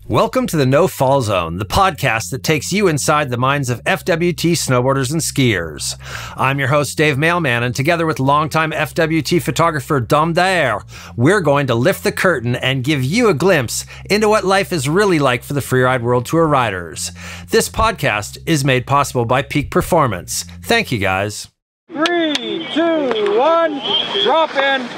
Welcome to the No Fall Zone, the podcast that takes you inside the minds of FWT snowboarders and skiers. I'm your host, Dave Mailman, and together with longtime FWT photographer Dom Daer, we're going to lift the curtain and give you a glimpse into what life is really like for the Freeride World Tour riders. This podcast is made possible by Peak Performance. Thank you, guys. 3, 2, 1, drop in.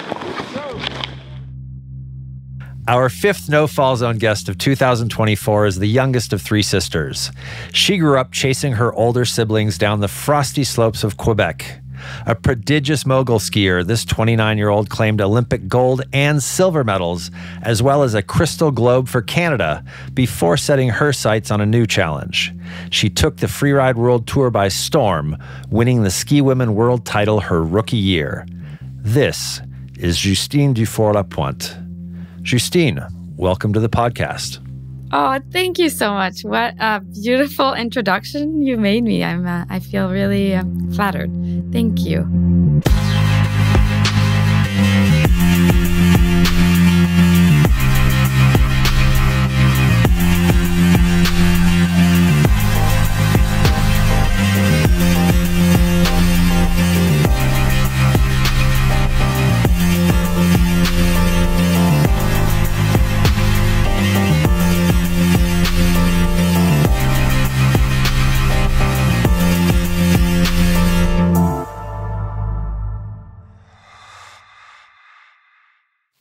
Our fifth No Fall Zone guest of 2024 is the youngest of three sisters. She grew up chasing her older siblings down the frosty slopes of Quebec. A prodigious mogul skier, this 29-year-old claimed Olympic gold and silver medals, as well as a crystal globe for Canada, before setting her sights on a new challenge. She took the Freeride World Tour by storm, winning the Ski Women World title her rookie year. This is Justine Dufour-Lapointe. Justine, welcome to the podcast. Oh, thank you so much. What a beautiful introduction you made me. I feel really flattered. Thank you.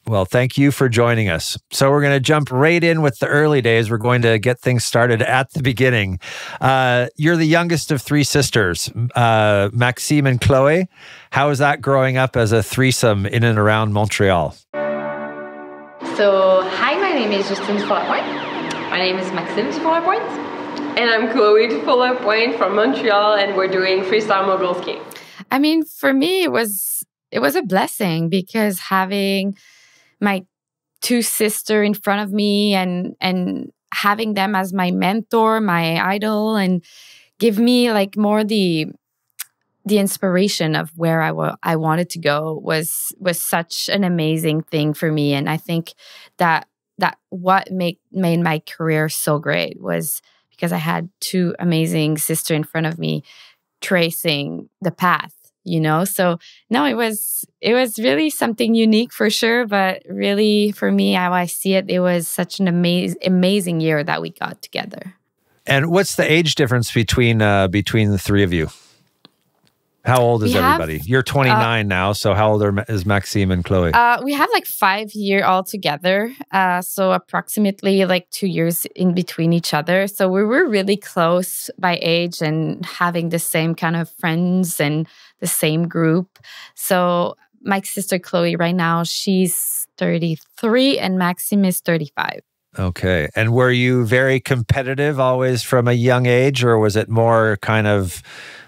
Well, thank you for joining us. So we're going to jump right in with the early days. We're going to get things started at the beginning. You're the youngest of three sisters, Maxime and Chloe. How was that growing up as a threesome in and around Montreal? So, hi, my name is Justine Dufour-Lapointe. My name is Maxime Dufour-Lapointe. And I'm Chloe Dufour-Lapointe from Montreal, and we're doing freestyle mogul skiing. I mean, for me, it was a blessing because having my two sisters in front of me and having them as my mentor, my idol, and give me like more the inspiration of where I wanted to go was such an amazing thing for me. And I think that what made my career so great was because I had two amazing sisters in front of me tracing the path. So no, it was really something unique for sure, but really for me, how I see it, it was such an amazing year that we got together. And what's the age difference between the three of you? How old is everybody? You're 29 now, so how old is Maxime and Chloe? We have like 5 years all together, so approximately like 2 years in between each other. So we were really close by age and having the same kind of friends and the same group. So my sister Chloe right now, she's 33 and Maxime is 35. Okay. And were you very competitive always from a young age, or was it more kind of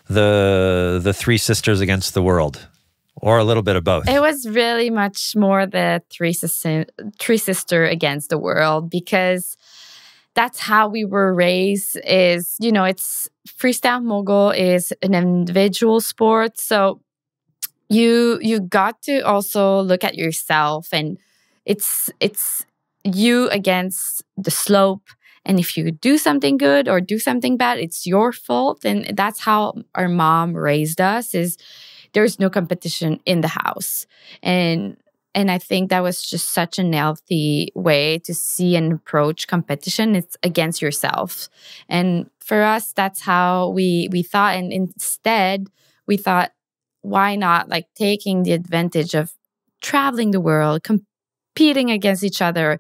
the three sisters against the world, or a little bit of both? It was really much more the three sister against the world, because that's how we were raised. It's freestyle mogul is an individual sport, so you got to also look at yourself, and it's you against the slope. And if you do something good or do something bad, it's your fault. And that's how our mom raised us, is there's no competition in the house. And I think that was just such an healthy way to see and approach competition. It's against yourself. And for us, that's how we thought. And instead, we thought, why not like taking the advantage of traveling the world, competing against each other,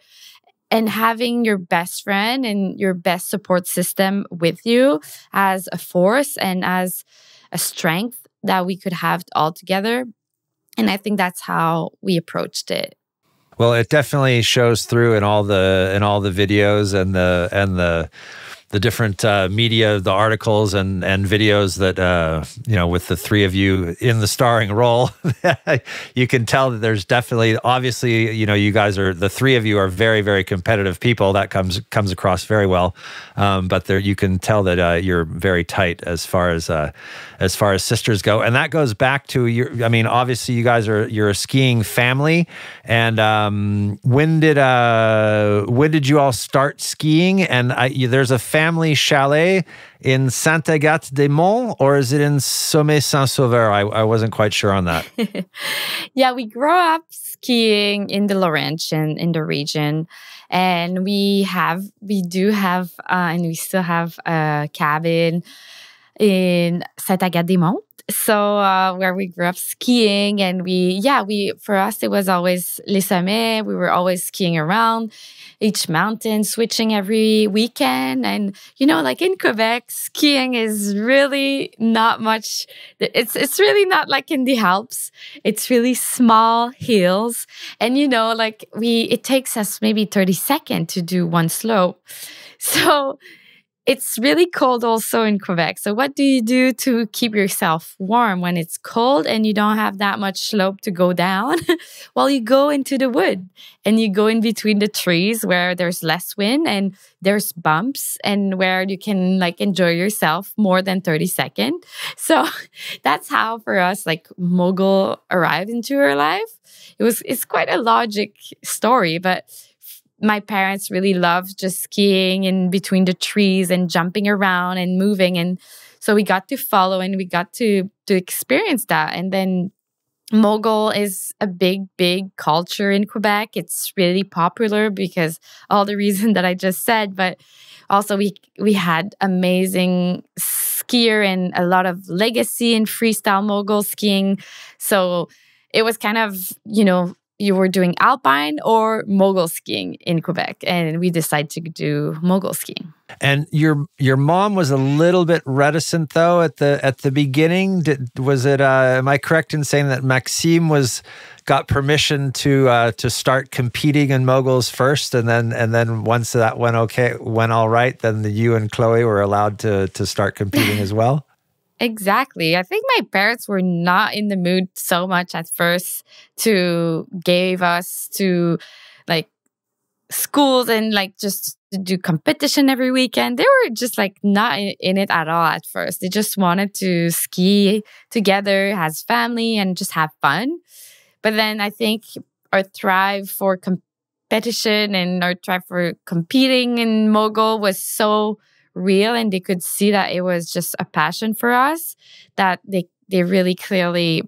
and having your best friend and your best support system with you as a force and as a strength that we could have all together. And I think that's how we approached it. Well, it definitely shows through in all the videos and the different media, the articles and videos that, with the three of you in the starring role, you can tell that there's definitely, obviously, you guys are, the three of you are very, very competitive people. That comes across very well. But there, you can tell that you're very tight as far as sisters go. And that goes back to obviously you guys you're a skiing family. And when did you all start skiing? And there's a family chalet in Saint-Agathe-des-Monts, or is it in Sommet-Saint-Sauveur? I wasn't quite sure on that. Yeah, we grew up skiing in the Laurentian, in the region. And we still have a cabin in Saint-Agathe-des-Monts. So where we grew up skiing, and for us, it was always Les Sommets. We were always skiing around each mountain, switching every weekend. And, like in Quebec, skiing is really not much. It's really not like in the Alps. It's really small hills. And, it takes us maybe 30 seconds to do one slope. So it's really cold also in Quebec. So what do you do to keep yourself warm when it's cold and you don't have that much slope to go down? Well, you go into the wood and you go in between the trees where there's less wind and there's bumps and where you can enjoy yourself more than 30 seconds. So that's how for us, mogul arrived into our life. It's quite a logic story, but my parents really loved just skiing in between the trees and jumping around and moving. And so we got to follow and we got to experience that. And then mogul is a big, big culture in Quebec. It's really popular because all the reasons that I just said, but also we had amazing skier and a lot of legacy in freestyle mogul skiing. So it was kind of, you were doing alpine or mogul skiing in Quebec, and we decided to do mogul skiing. And your mom was a little bit reticent though at the beginning. Am I correct in saying that Maxime got permission to start competing in moguls first, and then once that went all right, then you and Chloe were allowed to start competing as well? Exactly. I think my parents were not in the mood so much at first to give us to schools and just to do competition every weekend. They were just not in it at all at first. They just wanted to ski together as family and just have fun. But then I think our thrive for competition and our thrive for competing in mogul was so real, and they could see that it was just a passion for us, that they really clearly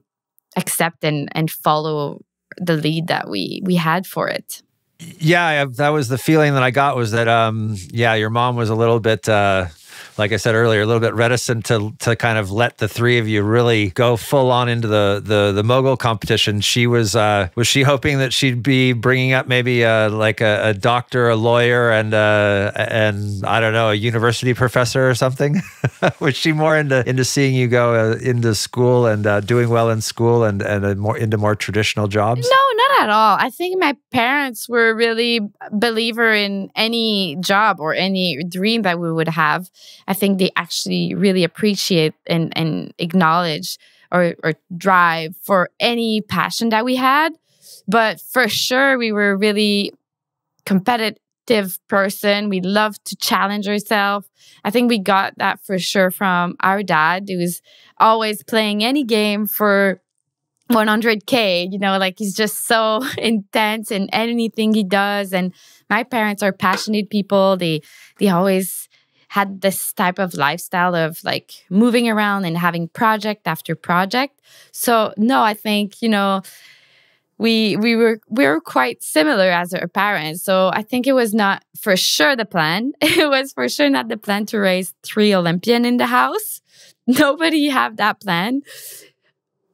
accept and follow the lead that we had for it. Yeah, that was the feeling that I got, was that your mom was a little bit like I said earlier, a little bit reticent to kind of let the three of you really go full on into the mogul competition. She was she hoping that she'd be bringing up maybe a doctor, a lawyer, and I don't know, a university professor or something? Was she more into seeing you go into school and doing well in school and more into more traditional jobs? No, not at all. I think my parents were really a believer in any job or any dream that we would have. I think they actually really appreciate and acknowledge or drive for any passion that we had. But for sure, we were really competitive person. We loved to challenge ourselves. I think we got that for sure from our dad, who was always playing any game for 100K, he's just so intense in anything he does. And my parents are passionate people. They always had this type of lifestyle of moving around and having project after project. So no, I think, we were quite similar as our parents. So I think it was not for sure the plan. It was for sure not the plan to raise 3 Olympians in the house. Nobody had that plan.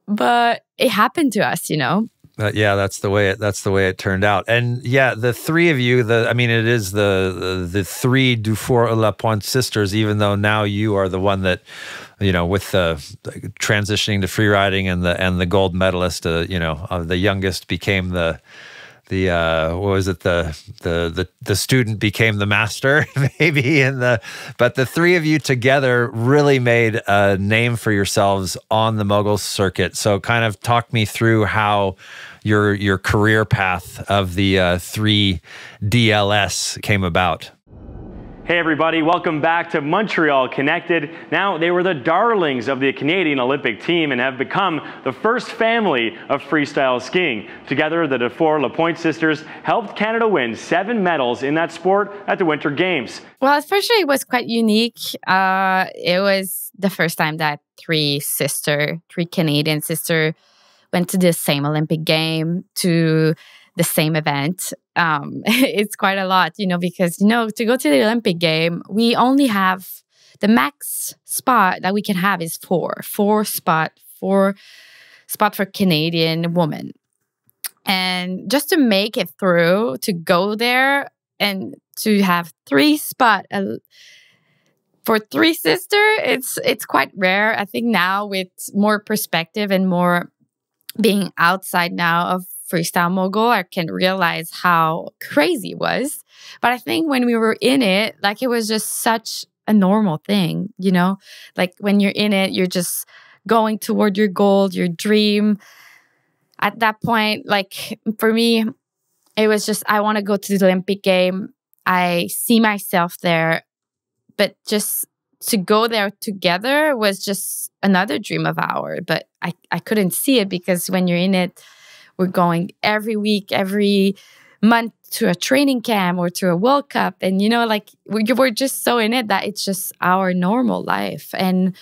But it happened to us, Yeah, that's the way it turned out. And yeah, the three of you, it is the three Dufour-Lapointe sisters, even though now you are the one that, with the transitioning to free riding and the gold medalist, the youngest became the what was it, the student became the master, maybe, but the three of you together really made a name for yourselves on the mogul circuit. So kind of talk me through how your career path of the 3 DLS came about. Hey everybody, welcome back to Montreal Connected. Now, they were the darlings of the Canadian Olympic team and have become the first family of freestyle skiing. Together, the Dufour-Lapointe sisters helped Canada win 7 medals in that sport at the Winter Games. Well, first it was quite unique. It was the first time that 3 Canadian sisters went to the same Olympic game, to the same event. It's quite a lot, because, to go to the Olympic game, we only have the max spot that we can have is 4 spot for Canadian women. And just to make it through, to go there and to have 3 spot for 3 sisters, it's quite rare. I think now with more perspective and more being outside now of freestyle mogul, I can realize how crazy it was. But I think when we were in it, like, it was just such a normal thing, Like, when you're in it, you're just going toward your goal, your dream. At that point, like, for me, it was just, I want to go to the Olympic game. I see myself there. But just to go there together was just another dream of ours. But I couldn't see it, because when you're in it, we're going every week, every month to a training camp or to a World Cup. And, we're just so in it that it's just our normal life. And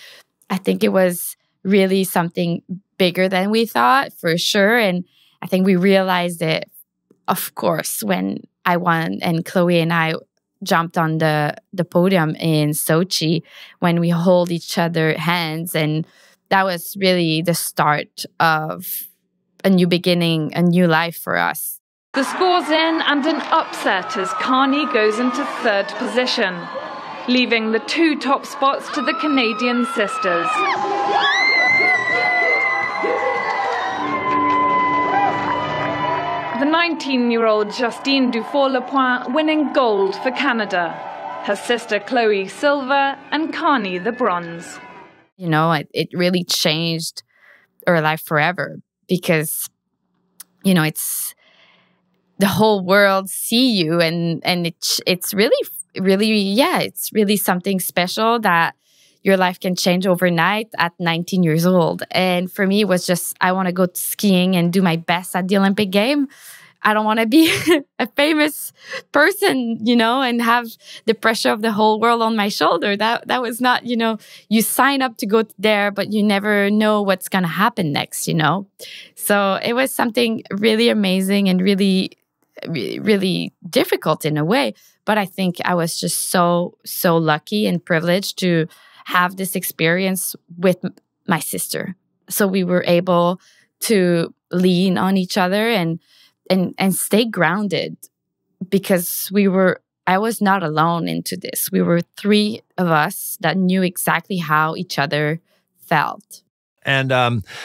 I think it was really something bigger than we thought, for sure. And I think we realized it, of course, when I won and Chloe and I jumped on the podium in Sochi, when we hold each other hands. And that was really the start of a new beginning, a new life for us. The score's in and an upset as Carney goes into 3rd position, leaving the 2 top spots to the Canadian sisters. The 19-year-old Justine Dufour-Lapointe winning gold for Canada. Her sister Chloe silver and Carney the bronze. It really changed our life forever. Because, it's the whole world see you, and it's really, it's really something special that your life can change overnight at 19 years old. And for me, it was just, I want to go skiing and do my best at the Olympic game. I don't want to be a famous person, and have the pressure of the whole world on my shoulder. That was not, you sign up to go there, but you never know what's going to happen next, So it was something really amazing and really, really difficult in a way. But I think I was just so lucky and privileged to have this experience with my sister. So we were able to lean on each other and stay grounded, because I was not alone into this. We were 3 of us that knew exactly how each other felt. And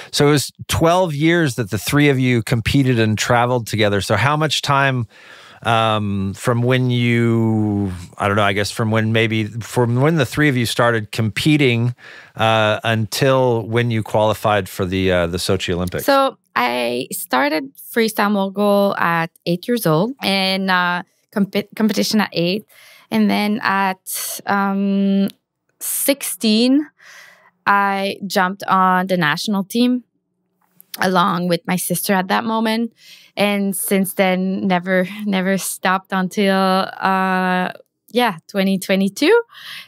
so it was 12 years that the 3 of you competed and traveled together. So how much time from when from when the 3 of you started competing until when you qualified for the Sochi Olympics? So I started freestyle mogul at 8 years old, and competition at 8. And then at 16, I jumped on the national team along with my sister at that moment. And since then, never stopped until 2022.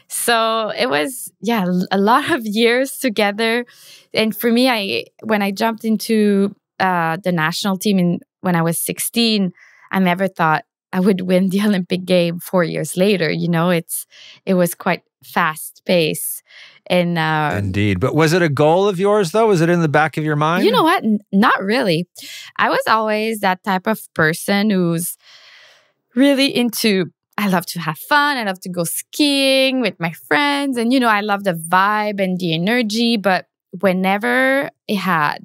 So it was a lot of years together. And for me, when I jumped into the national team when I was 16, I never thought I would win the Olympic game 4 years later. It was quite fast paced. And indeed. But was it a goal of yours, though? Was it in the back of your mind? You know what? Not really. I was always that type of person who's really into, I love to have fun. I love to go skiing with my friends. And, I love the vibe and the energy. But whenever it had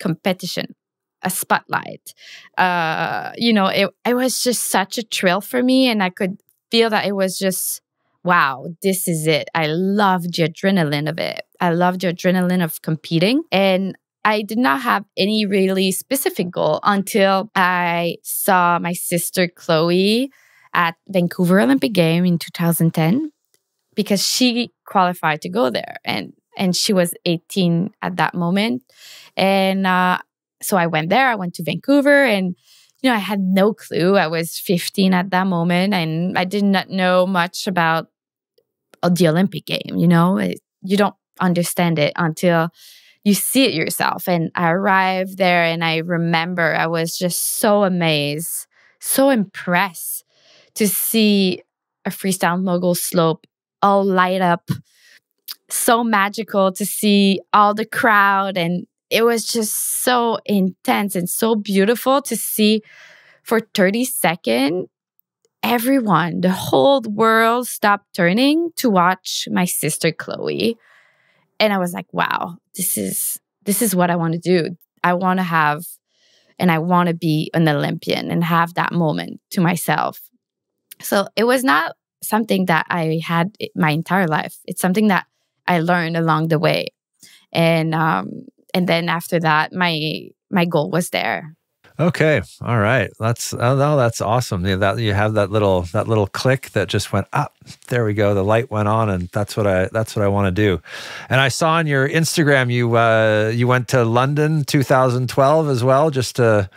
competition, a spotlight. It was just such a thrill for me, and I could feel that it was just, wow, this is it. I loved the adrenaline of it. I loved the adrenaline of competing. And I did not have any really specific goal until I saw my sister Chloe at Vancouver Olympic Game in 2010, because she qualified to go there. And she was 18 at that moment. And so I went there. I went to Vancouver, and I had no clue. I was 15 at that moment, and I did not know much about the Olympic game. You don't understand it until you see it yourself. And I arrived there, and I remember I was just so amazed, so impressed to see a freestyle mogul slope all light up. So magical to see all the crowd, and it was just so intense and so beautiful to see for 30 seconds, everyone, the whole world stopped turning to watch my sister Chloe. And I was like, wow, this is what I want to do. I want to have, and I want to be an Olympian and have that moment to myself. So it was not something that I had my entire life. It's something that I learned along the way. And then after that, my goal was there. Okay. All right. That's awesome. That you have that little click that just went up. There we go. The light went on, and that's what I want to do. And I saw on your Instagram you went to London 2012 as well, just to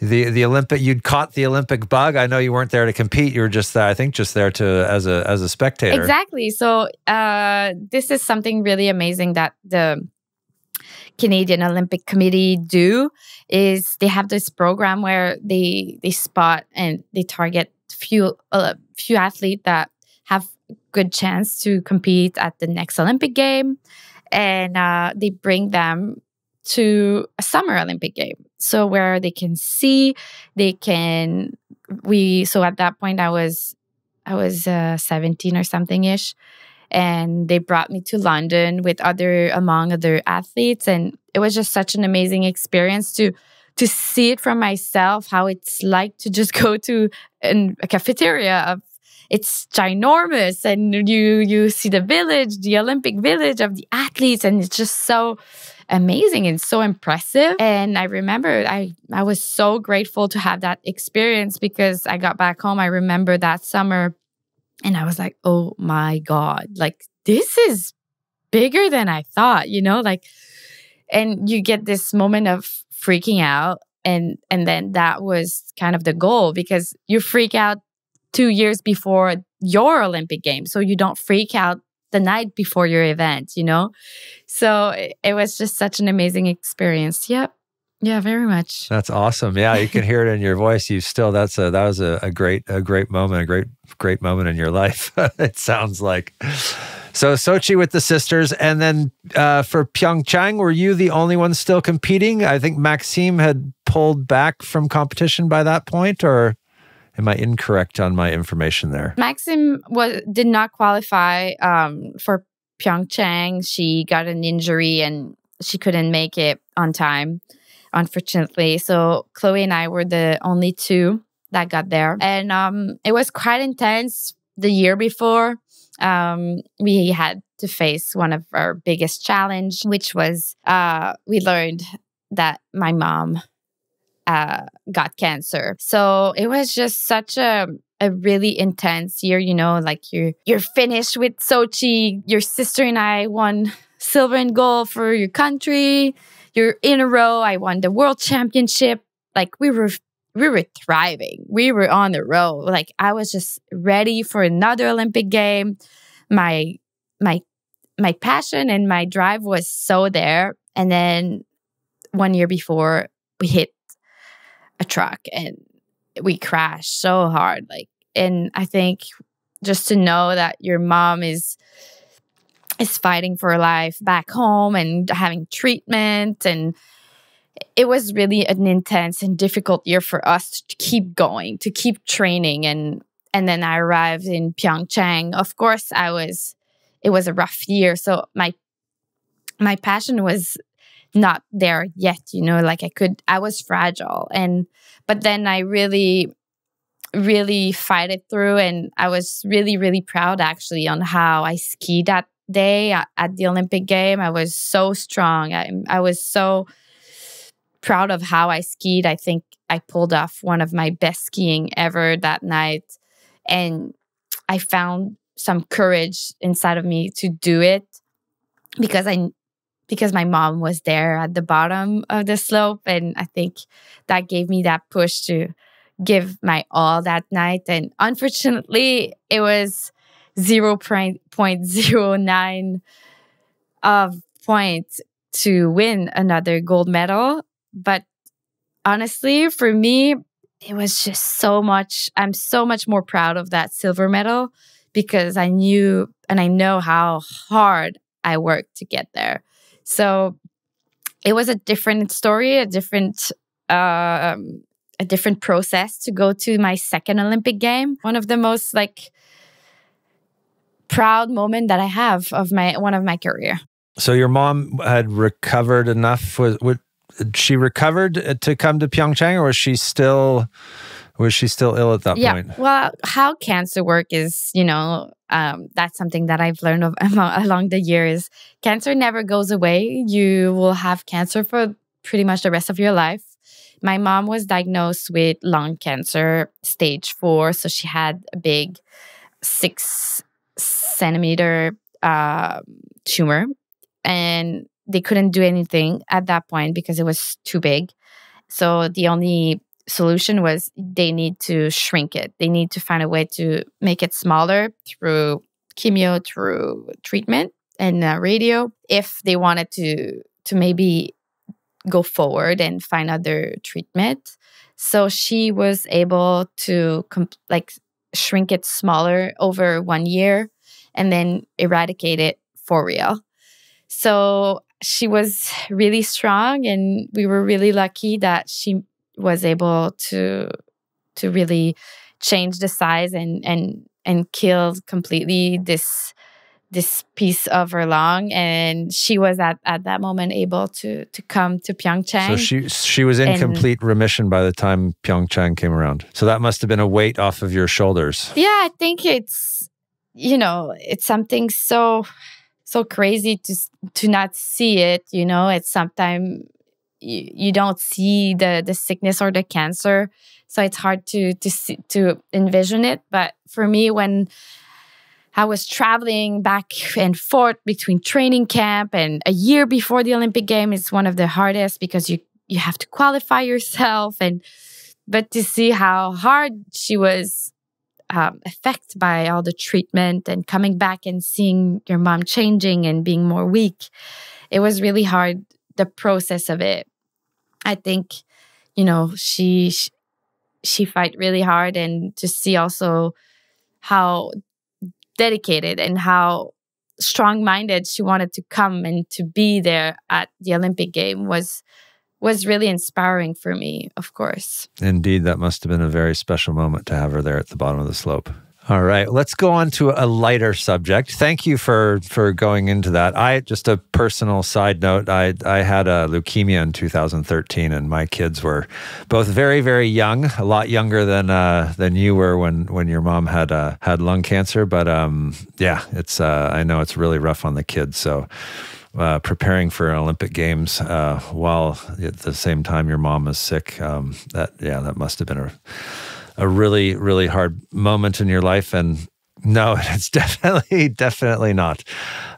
the Olympic. You'd caught the Olympic bug. I know you weren't there to compete. You were just there, I think, just there to as a spectator. Exactly. So this is something really amazing that the Canadian Olympic Committee do, is they have this program where they spot and they target few athletes that have good chance to compete at the next Olympic game, and they bring them to a summer Olympic game, so where they can see, so at that point I was 17 or something ish. And they brought me to London among other athletes. And it was just such an amazing experience to see it from myself, how it's like to just go to a cafeteria. It's ginormous. And you see the Olympic village of the athletes. And it's just so amazing and so impressive. And I remember I was so grateful to have that experience, because I got back home. I remember that summer, and I was like, oh my God, like this is bigger than I thought, and you get this moment of freaking out. And then that was kind of the goal, because you freak out 2 years before your Olympic game. So you don't freak out the night before your event, So it was just such an amazing experience. Yep. Yeah, very much. That's awesome. Yeah, you can hear it in your voice. That was a great moment, a great moment in your life. It sounds like. So Sochi with the sisters, and then for Pyeongchang, were you the only one still competing? I think Maxime had pulled back from competition by that point, or am I incorrect on my information there? Maxime did not qualify for Pyeongchang. She got an injury and she couldn't make it on time, unfortunately. So Chloe and I were the only two that got there. And it was quite intense. The year before, we had to face one of our biggest challenge, which was we learned that my mom got cancer. So it was just such a really intense year, like you're finished with Sochi. Your sister and I won silver and gold for your country. You're in a row. I won the world championship. Like we were thriving. We were on the road. Like I was just ready for another Olympic game. My passion and my drive was so there. And then 1 year before, we hit a truck and we crashed so hard. And I think just to know that your mom is fighting for her life back home and having treatment, and it was really an intense and difficult year for us to keep going, to keep training. And then I arrived in Pyeongchang. Of course, it was a rough year. So my passion was not there yet, like I was fragile. But then I really, really fight it through. And I was really, really proud actually on how I skied that day at the Olympic game. I was so strong. I was so proud of how I skied. I think I pulled off one of my best skiing ever that night. And I found some courage inside of me to do it because my mom was there at the bottom of the slope. And I think that gave me that push to give my all that night. And unfortunately, it was 0.09 of points to win another gold medal. But honestly, for me, it was just so much. I'm so much more proud of that silver medal because I knew and I know how hard I worked to get there. So it was a different story, a different process to go to my second Olympic game. One of the most proud moment that I have of one of my career. So your mom had recovered enough. She recovered to come to Pyeongchang, or was she still ill at that point? Yeah. Well, how cancer work is, that's something that I've learned along the years. Cancer never goes away. You will have cancer for pretty much the rest of your life. My mom was diagnosed with lung cancer, stage 4. So she had a big 6-centimeter tumor. And they couldn't do anything at that point because it was too big. So the only solution was they need to shrink it. They need to find a way to make it smaller through chemo, through treatment and radio, if they wanted to maybe go forward and find other treatment. So she was able to shrink it smaller over 1 year and then eradicate it for real. So she was really strong, and we were really lucky that she was able to really change the size and kill completely this piece of her lung. And she was at that moment able to come to Pyeongchang. So she was in complete remission by the time Pyeongchang came around. So that must have been a weight off of your shoulders. Yeah, I think it's something so crazy to not see it. It's sometimes you don't see the sickness or the cancer, so it's hard to envision it. But for me, when I was traveling back and forth between training camp and a year before the Olympic game, is one of the hardest because you have to qualify yourself, but to see how hard she was affected by all the treatment and coming back and seeing your mom changing and being more weak, it was really hard, the process of it. I think, she fight really hard, and to see also how dedicated and how strong-minded she wanted to come and to be there at the Olympic game was really inspiring for me, of course. Indeed, that must have been a very special moment to have her there at the bottom of the slope. All right, let's go on to a lighter subject. Thank you for going into that. Just a personal side note, I had a leukemia in 2013, and my kids were both very, very young, a lot younger than you were when your mom had lung cancer. But yeah, it's I know it's really rough on the kids. So preparing for Olympic Games while at the same time your mom is sick, that must have been a really, really hard moment in your life. And no, it's definitely not.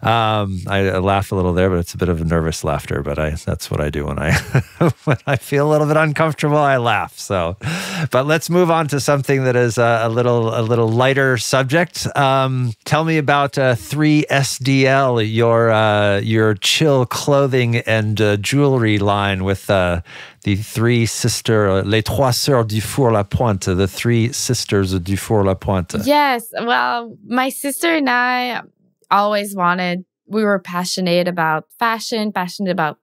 I laugh a little there, but it's a bit of a nervous laughter. But that's what I do when I when I feel a little bit uncomfortable. I laugh. So, but let's move on to something that is a little lighter subject. Tell me about 3SDL, your chill clothing and jewelry line with the three sisters, les trois sœurs Dufour-Lapointe, the three sisters of Dufour-Lapointe. Yes. Well, my sister and I we were passionate about fashion, passionate about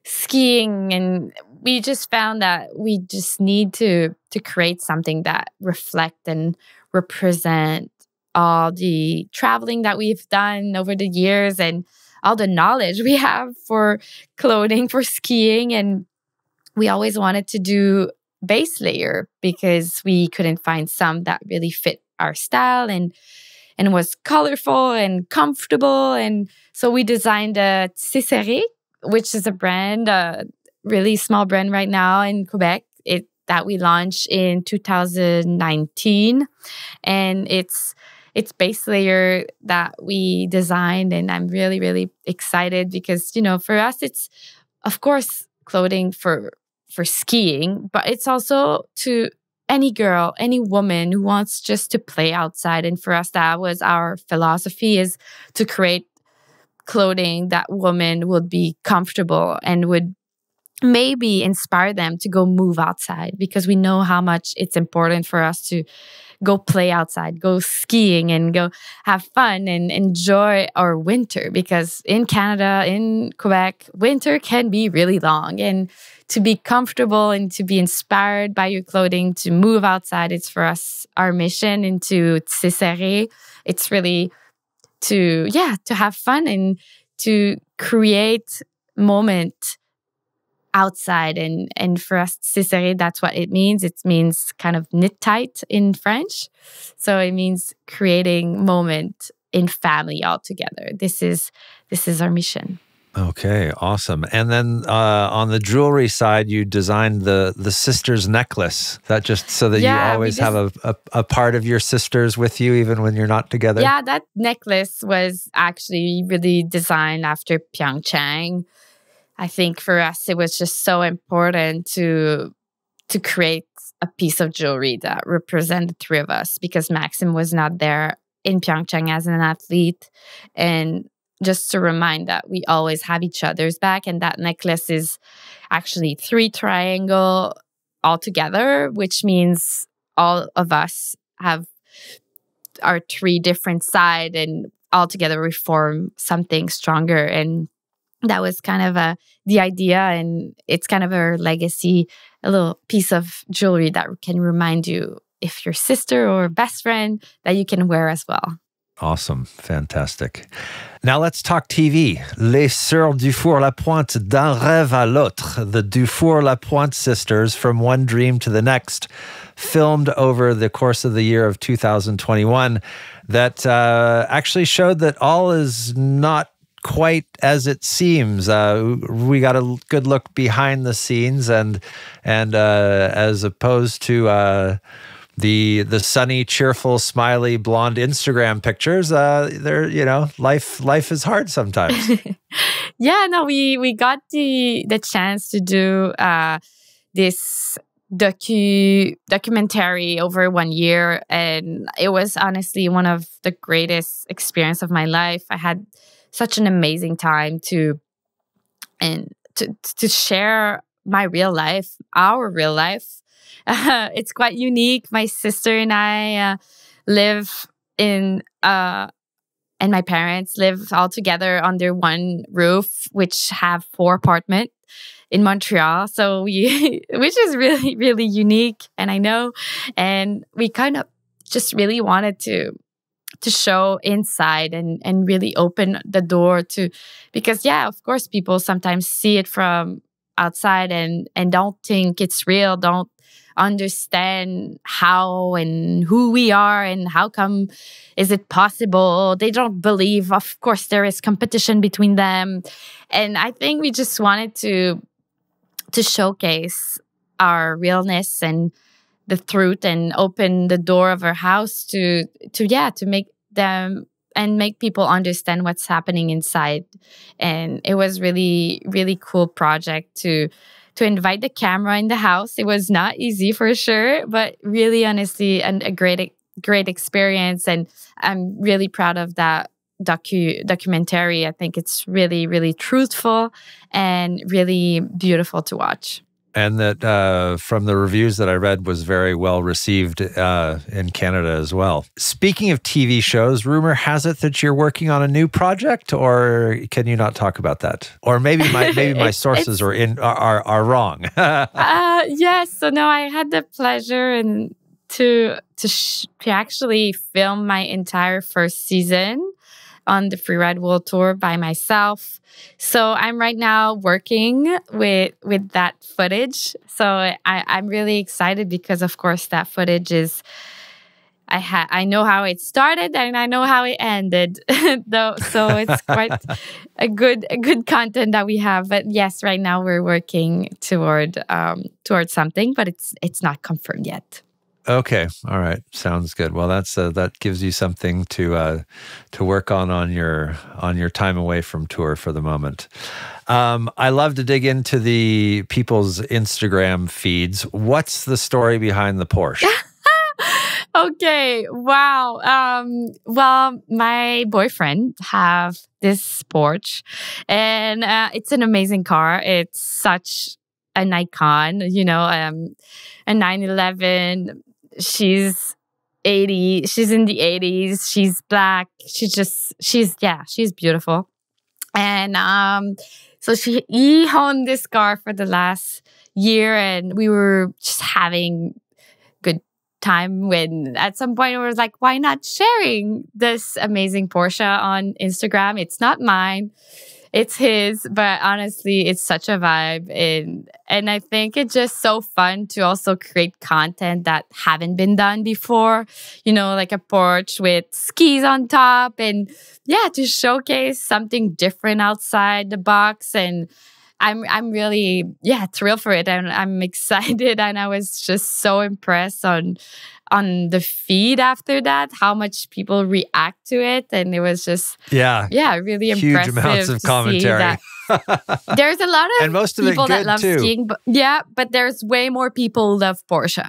skiing, and we just found that we just need to create something that reflect and represent all the traveling that we've done over the years and the knowledge we have for clothing, for skiing. And we always wanted to do base layer because we couldn't find some that really fit our style and was colorful and comfortable. And so we designed a Tisseré, which is a brand, a really small brand right now in Quebec, that we launched in 2019. And it's base layer that we designed. And I'm really, really excited because, for us, it's, of course, clothing for skiing, but it's also to any girl, any woman who wants just to play outside. And for us, that was our philosophy, is to create clothing that women would be comfortable and would maybe inspire them to go move outside, because we know how much it's important for us to go play outside, go skiing and go have fun and enjoy our winter. Because in Canada, in Quebec, winter can be really long, and to be comfortable and to be inspired by your clothing, to move outside, it's for us our mission into Tisseré. It's really to have fun and to create moment outside. And for us, Tisseré, that's what it means. It means kind of knit tight in French. So it means creating moment in family all together. This is our mission. Okay, awesome. And then on the jewelry side, you designed the sister's necklace. That just so that you always have a part of your sisters with you, even when you're not together? Yeah, that necklace was actually really designed after Pyeongchang. I think for us, it was just so important to create a piece of jewelry that represented the three of us, because Maxime was not there in Pyeongchang as an athlete. And just to remind that we always have each other's back. And that necklace is actually 3 triangle all together, which means all of us have our 3 different sides, and all together we form something stronger. And that was kind of the idea, and it's kind of our legacy, a little piece of jewelry that can remind you, if your sister or best friend, that you can wear as well. Awesome. Fantastic. Now let's talk TV. Les Sœurs Dufour-Lapointe, d'un rêve à l'autre. The Dufour-Lapointe sisters, from one dream to the next, filmed over the course of the year of 2021 that actually showed that all is not quite as it seems. We got a good look behind the scenes, and as opposed to the sunny, cheerful, smiley, blonde Instagram pictures, life is hard sometimes. We got the chance to do this documentary over 1 year, and it was honestly one of the greatest experience of my life. I had such an amazing time to share my real life, our real life. It's quite unique. My sister and I live in, and my parents live all together under one roof, which have 4 apartments in Montreal. So which is really, really unique. And I know, and we kind of just really wanted to show inside and really open the door to, because of course, people sometimes see it from outside and don't think it's real, don't understand how and who we are and how come is it possible. They don't believe, of course, there is competition between them. And I think we just wanted to showcase our realness and the truth, and open the door of our house to make them and make people understand what's happening inside. And it was really, really cool project to invite the camera in the house. It was not easy for sure, but really, honestly, and a great experience. And I'm really proud of that documentary. I think it's really, really truthful and really beautiful to watch. And that from the reviews that I read was very well received in Canada as well. Speaking of TV shows, rumor has it that you're working on a new project, or can you not talk about that? Or maybe my sources are wrong. Yes. So no, I had the pleasure to actually film my entire first season on the Freeride World Tour by myself. So I'm right now working with that footage. So I'm really excited because, of course, that footage is, I know how it started and I know how it ended. Though, so it's quite a good content that we have. But yes, right now we're working toward something, but it's not confirmed yet. Okay. All right. Sounds good. Well, that gives you something to work on your time away from tour for the moment. I love to dig into the people's Instagram feeds. What's the story behind the Porsche? Okay. Wow. Well, my boyfriend have this Porsche, and it's an amazing car. It's such an icon, a 911. She's 80. She's in the 80s. She's black. She's beautiful. And so he owned this car for the last year, and we were just having good time when at some point we were like, why not sharing this amazing Porsche on Instagram? It's not mine. It's his, but honestly, it's such a vibe. And I think it's just so fun to also create content that haven't been done before, like a Porsche with skis on top, and to showcase something different outside the box. And I'm really, thrilled for it. And I'm excited. And I was just so impressed on the feed after that, how much people react to it. And it was just, really huge impressive amounts of commentary. There's a lot of and most of people it good that love too. skiing, but there's way more people who love Porsche.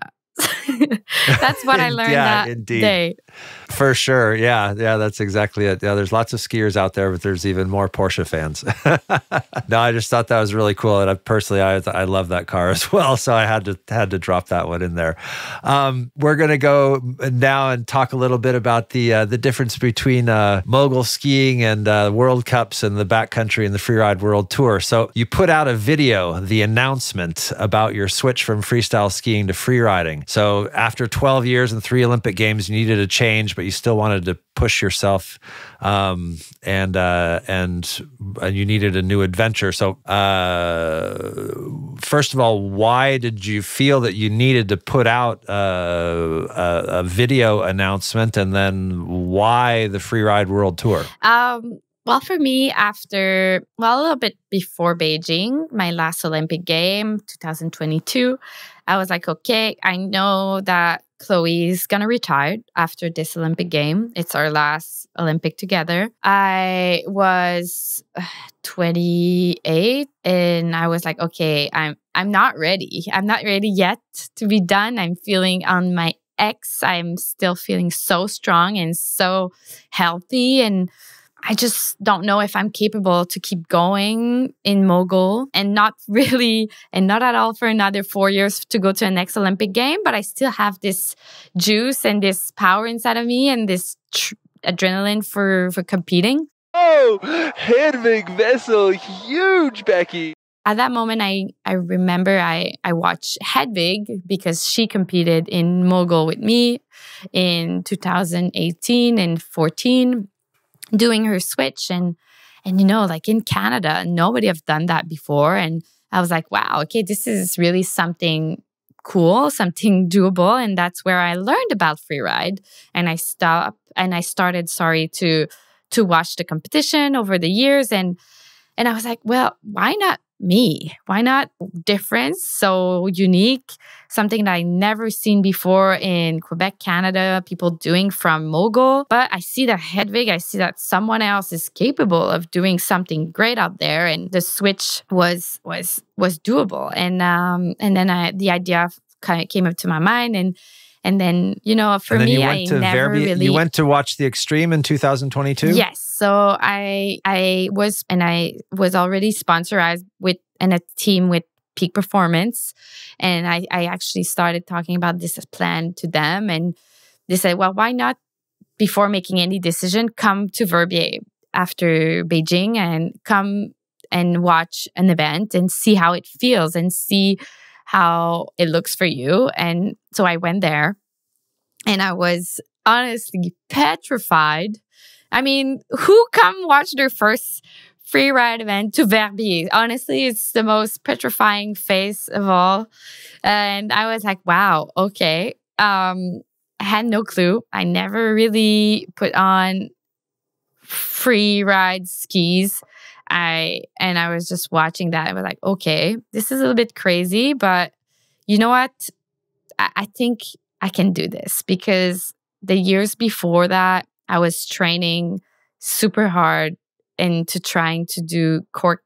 That's what I learned that day. For sure. Yeah, that's exactly it. Yeah, there's lots of skiers out there, but there's even more Porsche fans. No, I just thought that was really cool. And I love that car as well. So I had to drop that one in there. We're going to go now and talk a little bit about the difference between mogul skiing and World Cups and the backcountry and the Freeride World Tour. So you put out a video, the announcement about your switch from freestyle skiing to freeriding. So after 12 years and 3 Olympic Games, you needed a change, but you still wanted to push yourself, and you needed a new adventure. So, first of all, why did you feel that you needed to put out a video announcement, and then why the Freeride World Tour? Well, for me, a little bit before Beijing, my last Olympic game, 2022, I was like, okay, I know that Chloe's going to retire after this Olympic game. It's our last Olympic together. I was 28 and I was like, okay, I'm not ready. I'm not ready yet to be done. I'm feeling on my X. I'm still feeling so strong and so healthy, and I just don't know if I'm capable to keep going in mogul, and not at all for another 4 years to go to the next Olympic game. But I still have this juice and this power inside of me and this adrenaline for competing. Oh, Hedvig Vessel, huge, Becky. At that moment, I remember I watched Hedvig because she competed in mogul with me in 2018 and 14. Doing her switch, and like in Canada, nobody have done that before. And I was like, wow, okay, this is really something cool, something doable. And that's where I learned about freeride. And I started to watch the competition over the years. And I was like, well, why not me? Why not different, so unique, something that I never seen before in Quebec, Canada, people doing from mogul. But I see that Hedvig, I see that someone else is capable of doing something great out there, and the switch was doable. And then the idea kind of came up to my mind, and then, for me, I never really... You went to watch the Extreme in 2022? Yes. So I was already sponsored with a team with Peak Performance. And I actually started talking about this plan to them. And they said, well, why not, before making any decision, come to Verbier after Beijing and come and watch an event and see how it feels and see how it looks for you. And so I went there, and I was honestly petrified I mean, who come watch their first free ride event to Verbier? Honestly, it's the most petrifying face of all. And I was like, wow, okay. I had no clue. I never really put on free ride skis. I was just watching that. I was like, okay, this is a little bit crazy, but you know what? I think I can do this, because the years before that, I was training super hard into trying to do cork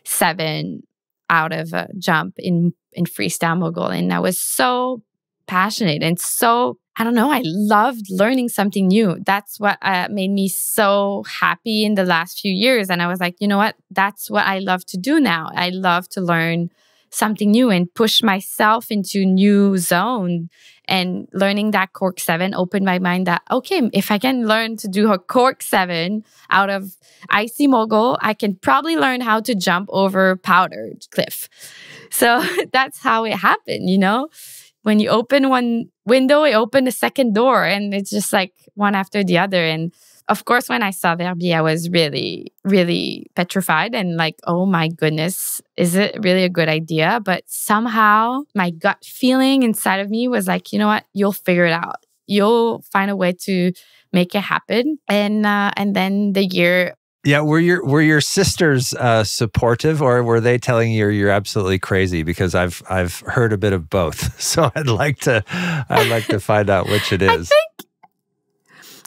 7 out of a jump in freestyle mogul. And I was so passionate and so, I don't know, I loved learning something new. That's what made me so happy in the last few years. And I was like, you know what? That's what I love to do now. I love to learn something new and push myself into new zone. And learning that cork 7 opened my mind that, okay, if I can learn to do a cork 7 out of icy mogul, I can probably learn how to jump over powdered cliff. So that's how it happened, you know? When you open one window, you open a second door, and it's just like one after the other. And of course, when I saw Verbier, I was really, really petrified and like, oh my goodness, is it really a good idea? But somehow my gut feeling inside of me was like, you know what? You'll figure it out. You'll find a way to make it happen. And then the year. Yeah, were your sisters supportive, or were they telling you you're absolutely crazy? Because I've heard a bit of both, so I'd like to find out which it is.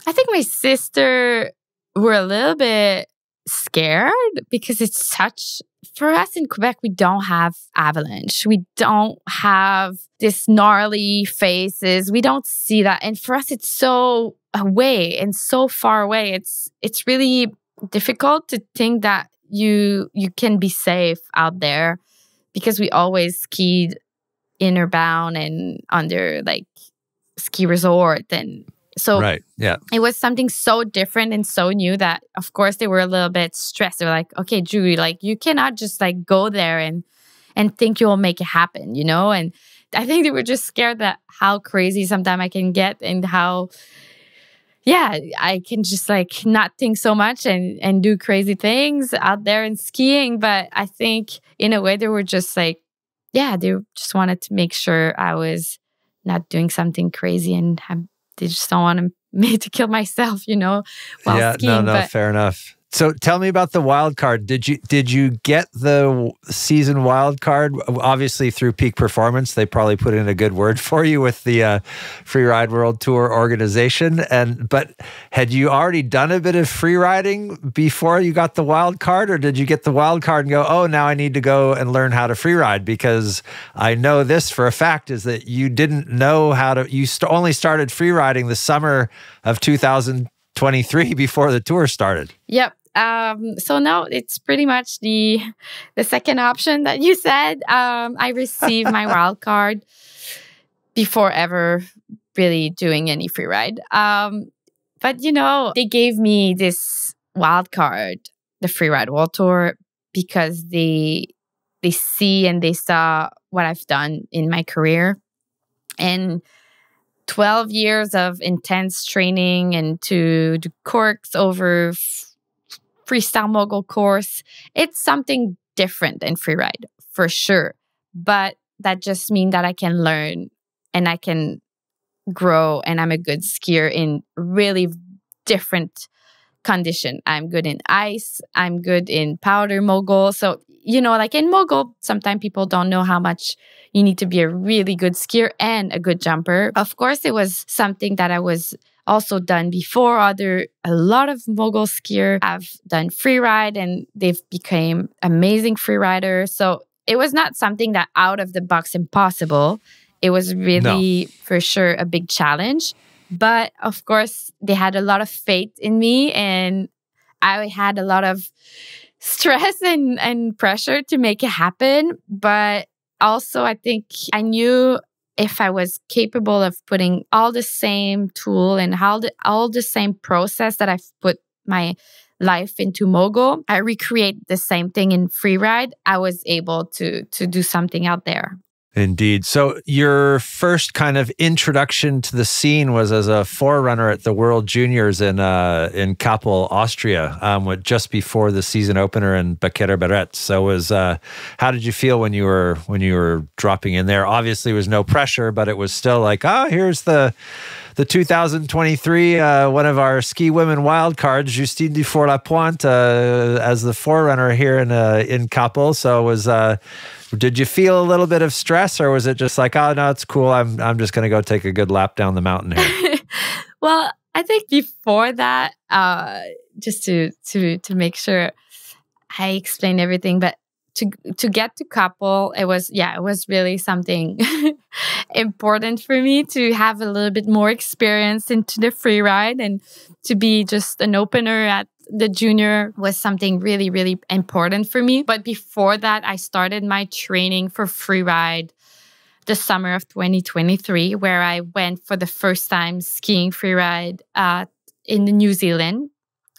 I think my sister were a little bit scared, because it's such, for us in Quebec, we don't have avalanche. We don't have this gnarly faces. We don't see that. And for us, it's so away and so far away. It's really difficult to think that you can be safe out there, because we always skied innerbound and under like ski resort. And so right, yeah, it was something so different and so new that, of course, they were a little bit stressed. They were like, okay, Julie, like you cannot just like go there and think you will make it happen, you know? And I think they were just scared that how crazy sometimes I can get, and how, yeah, I can just like not think so much and do crazy things out there and skiing. But I think in a way they were just like, yeah, they just wanted to make sure I was not doing something crazy, and they just don't want me to kill myself, you know, while skiing. No, fair enough. So tell me about the wild card. Did you get the season wild card? Obviously through Peak Performance, they probably put in a good word for you with the Freeride World Tour organization. But had you already done a bit of free riding before you got the wild card, or did you get the wild card and go, oh, now I need to go and learn how to free ride? Because I know this for a fact is that you didn't know how to. You only started free riding the summer of 2023 before the tour started. Yep. So no, it's pretty much the second option that you said. I received my wild card before ever really doing any free ride. But you know, they gave me this wild card, the Freeride World Tour, because they see and they saw what I've done in my career, and 12 years of intense training and to do corks over freestyle mogul course. It's something different than freeride for sure, but that just means that I can learn and I can grow, and I'm a good skier in really different condition. I'm good in ice, I'm good in powder mogul. So, you know, like in mogul, sometimes people don't know how much you need to be a really good skier and a good jumper. Of course, it was something that I was also done before. A lot of mogul skier have done freeride and they've become amazing freeriders. So it was not something that out of the box impossible. It was really, for sure, a big challenge. But of course, they had a lot of faith in me, and I had a lot of stress and pressure to make it happen. But also, I think I knew if I was capable of putting all the same tool and all the same process that I've put my life into mogul, I recreate the same thing in freeride, I was able to do something out there. Indeed. So your first kind of introduction to the scene was as a forerunner at the World Juniors in Kappel, Austria, just before the season opener in Bequer Barret. So how did you feel when you were dropping in there? Obviously, it was no pressure, but it was still like, here's the 2023 one of our ski women wildcards, Justine Dufour-Lapointe, as the forerunner here in Kappel. So did you feel a little bit of stress, or was it just like, oh no, it's cool, I'm just going to go take a good lap down the mountain here? Well, I think before that, just to make sure I explain everything, but to get to Kappel, it was really something important for me to have a little bit more experience into the freeride, and to be just an opener at the junior was something really, really important for me. But before that, I started my training for freeride the summer of 2023, where I went for the first time skiing freeride in New Zealand.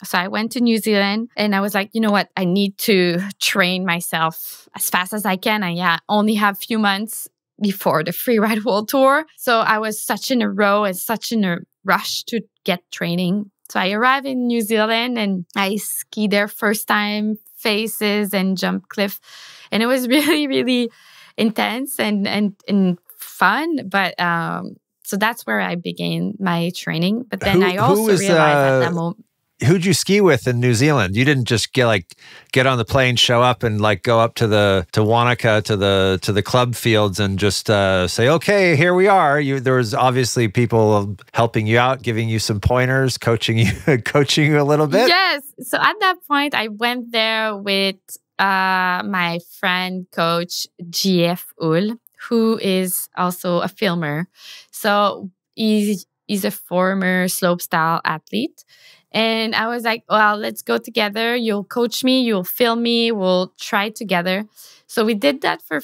So I went to New Zealand and I was like, you know what? I need to train myself as fast as I can. I only have a few months before the Freeride World Tour. So I was such in a row and such in a rush to get training. So I arrived in New Zealand and I skied there first time, faces and jump cliff. And it was really, really intense and fun. But so that's where I began my training. But then I also realized at that moment. Who'd you ski with in New Zealand? You didn't just get on the plane, show up, and go up to Wanaka to the club fields and just say, okay, here we are. There was obviously people helping you out, giving you some pointers, coaching you a little bit. Yes. So at that point, I went there with my friend coach GF Ull, who is also a filmer. So he's a former slopestyle athlete. And I was like, well, let's go together. You'll coach me, you'll film me, we'll try together. So we did that for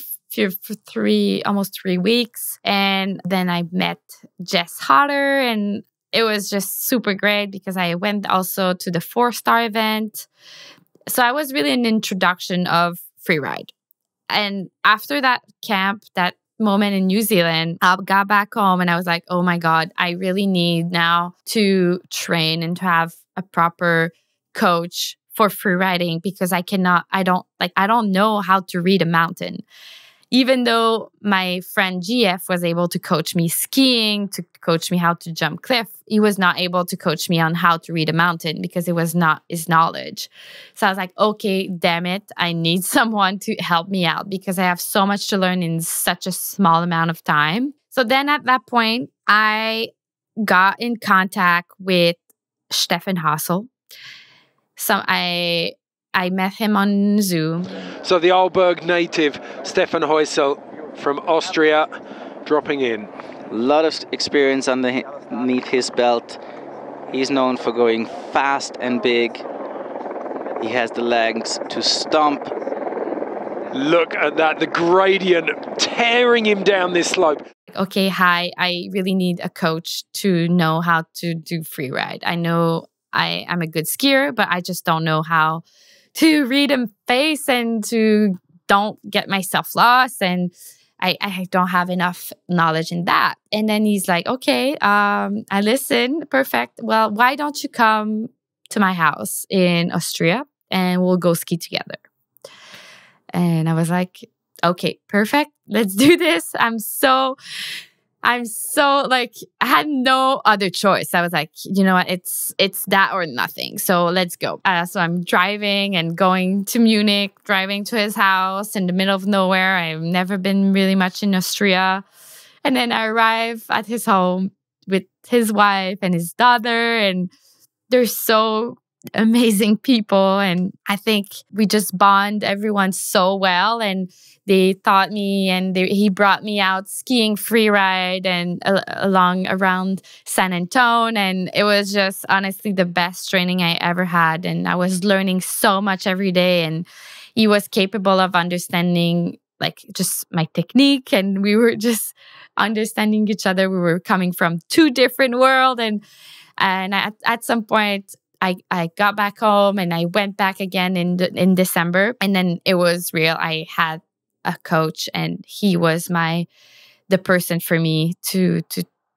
almost 3 weeks. And then I met Jess Hodder, and it was just super great because I went also to the 4-star event. So I was really an introduction of freeride. And after that camp, that moment in New Zealand, I got back home and I was like, oh my God, I really need now to train and to have a proper coach for freeriding, because I don't know how to read a mountain. Even though my friend GF was able to coach me skiing, to coach me how to jump cliff, he was not able to coach me on how to read a mountain because it was not his knowledge. So I was like, okay, damn it. I need someone to help me out because I have so much to learn in such a small amount of time. So then at that point, I got in contact with Stefan Hassel. So I met him on Zoom. So the Aalborg native, Stefan Heusel from Austria, dropping in. A lot of experience underneath his belt. He's known for going fast and big. He has the legs to stomp. Look at that, the gradient tearing him down this slope. Okay, hi, I really need a coach to know how to do freeride. I know I'm a good skier, but I just don't know how to read a face and to don't get myself lost. And I don't have enough knowledge in that. And then he's like, okay, I listen. Perfect. Well, why don't you come to my house in Austria and we'll go ski together? And I was like, okay, perfect. Let's do this. I'm so like, I had no other choice. I was like, you know what? It's that or nothing. So let's go. So I'm driving and going to Munich, driving to his house in the middle of nowhere. I've never been really much in Austria. And then I arrive at his home with his wife and his daughter. And they're so amazing people. And I think we just bond everyone so well. And they taught me and he brought me out skiing freeride and around San Antone. And it was just honestly the best training I ever had. And I was learning so much every day. And he was capable of understanding like just my technique. And we were just understanding each other. We were coming from two different worlds. And at some point, I got back home and I went back again in December. And then it was real. I had a coach, and he was the person for me to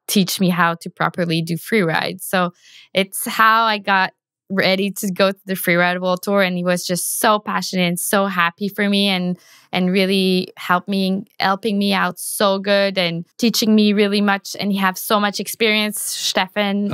teach me how to properly do freeride. So it's how I got ready to go to the Freeride World Tour, and he was just so passionate and so happy for me, and really helping me out so good and teaching me really much. And he has so much experience. Stefan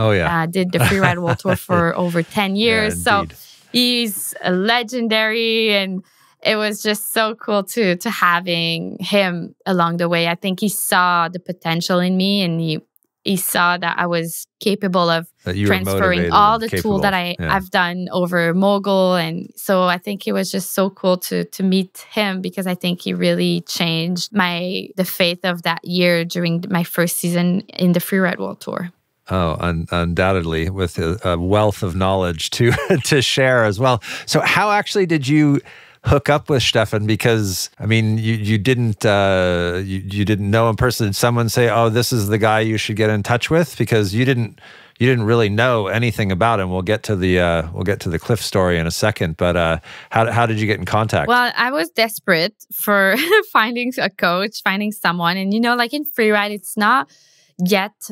did the Freeride World Tour for over 10 years. So he's a legendary, and it was just so cool to having him along the way. I think he saw the potential in me, and he saw that I was capable of transferring all the tools that I've done over mogul. And so I think it was just so cool to meet him, because I think he really changed the faith of that year during my first season in the Freeride World Tour. Oh, undoubtedly, with a wealth of knowledge to share as well. So how actually did you hook up with Stefan? Because I mean, you didn't know in person. Did someone say, "Oh, this is the guy you should get in touch with"? Because you didn't really know anything about him. We'll get to the Cliff story in a second. But how did you get in contact? Well, I was desperate for finding a coach, finding someone, and like in freeride, it's not yet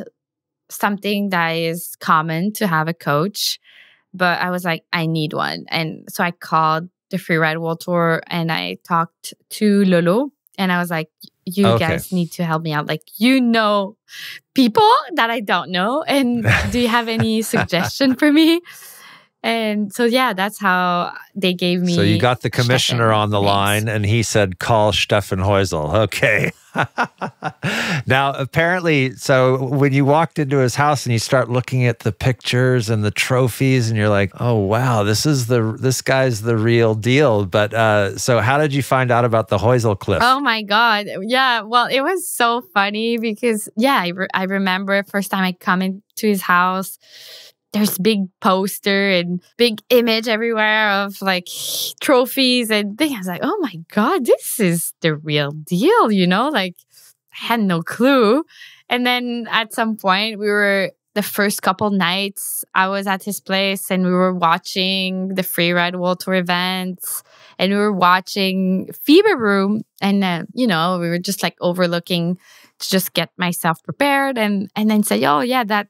something that is common to have a coach. But I was like, I need one, and so I called the Freeride World Tour, and I talked to Lolo, and I was like, you guys need to help me out. Like, people that I don't know, and do you have any suggestion for me? And so, that's how they gave me. So you got the commissioner on the line, and he said, call Stefan Heusel. Okay. Now, apparently, so when you walked into his house and you start looking at the pictures and the trophies, and you're like, oh, wow, this guy's the real deal. But so how did you find out about the Heusel Cliff? Oh, my God. Yeah, well, it was so funny because, I remember first time I come into his house, there's big poster and big image everywhere of like trophies and things. I was like, oh my God, this is the real deal, Like, I had no clue. And then at some point, the first couple nights, I was at his place and we were watching the Freeride World Tour events, and we were watching FIBA Room. And, we were just like overlooking to just get myself prepared, and then say, oh yeah, that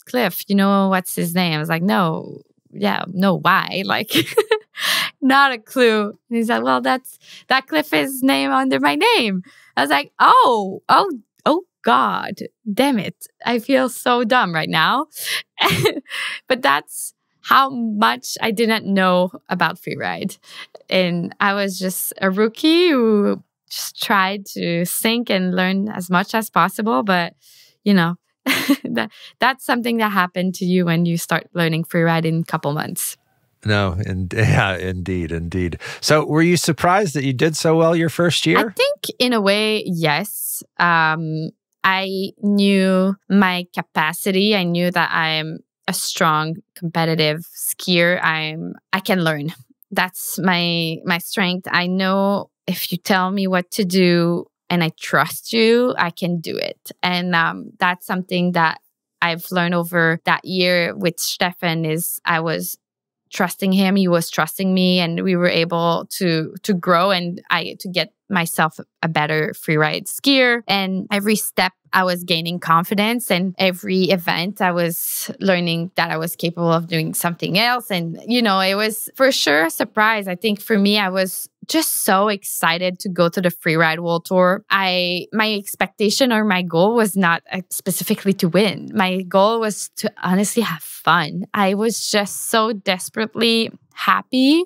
Cliff, what's his name? I was like, no, why? Like, not a clue. And he's like, well, that Cliff is name under my name. I was like, oh God, damn it. I feel so dumb right now. But that's how much I didn't know about freeride. And I was just a rookie who just tried to sink and learn as much as possible. But, that's something that happened to you when you start learning freeride in a couple months. No, indeed. So were you surprised that you did so well your first year? I think in a way, yes. I knew my capacity. I knew that I'm a strong, competitive skier. I can learn. That's my strength. I know if you tell me what to do, and I trust you, I can do it. And that's something that I've learned over that year with Stefan is I was trusting him, he was trusting me, and we were able to grow and to get myself a better freeride skier. And every step I was gaining confidence, and every event I was learning that I was capable of doing something else. And, it was for sure a surprise. I think for me, I was just so excited to go to the Freeride World Tour. My expectation or my goal was not specifically to win. My goal was to honestly have fun. I was just so desperately happy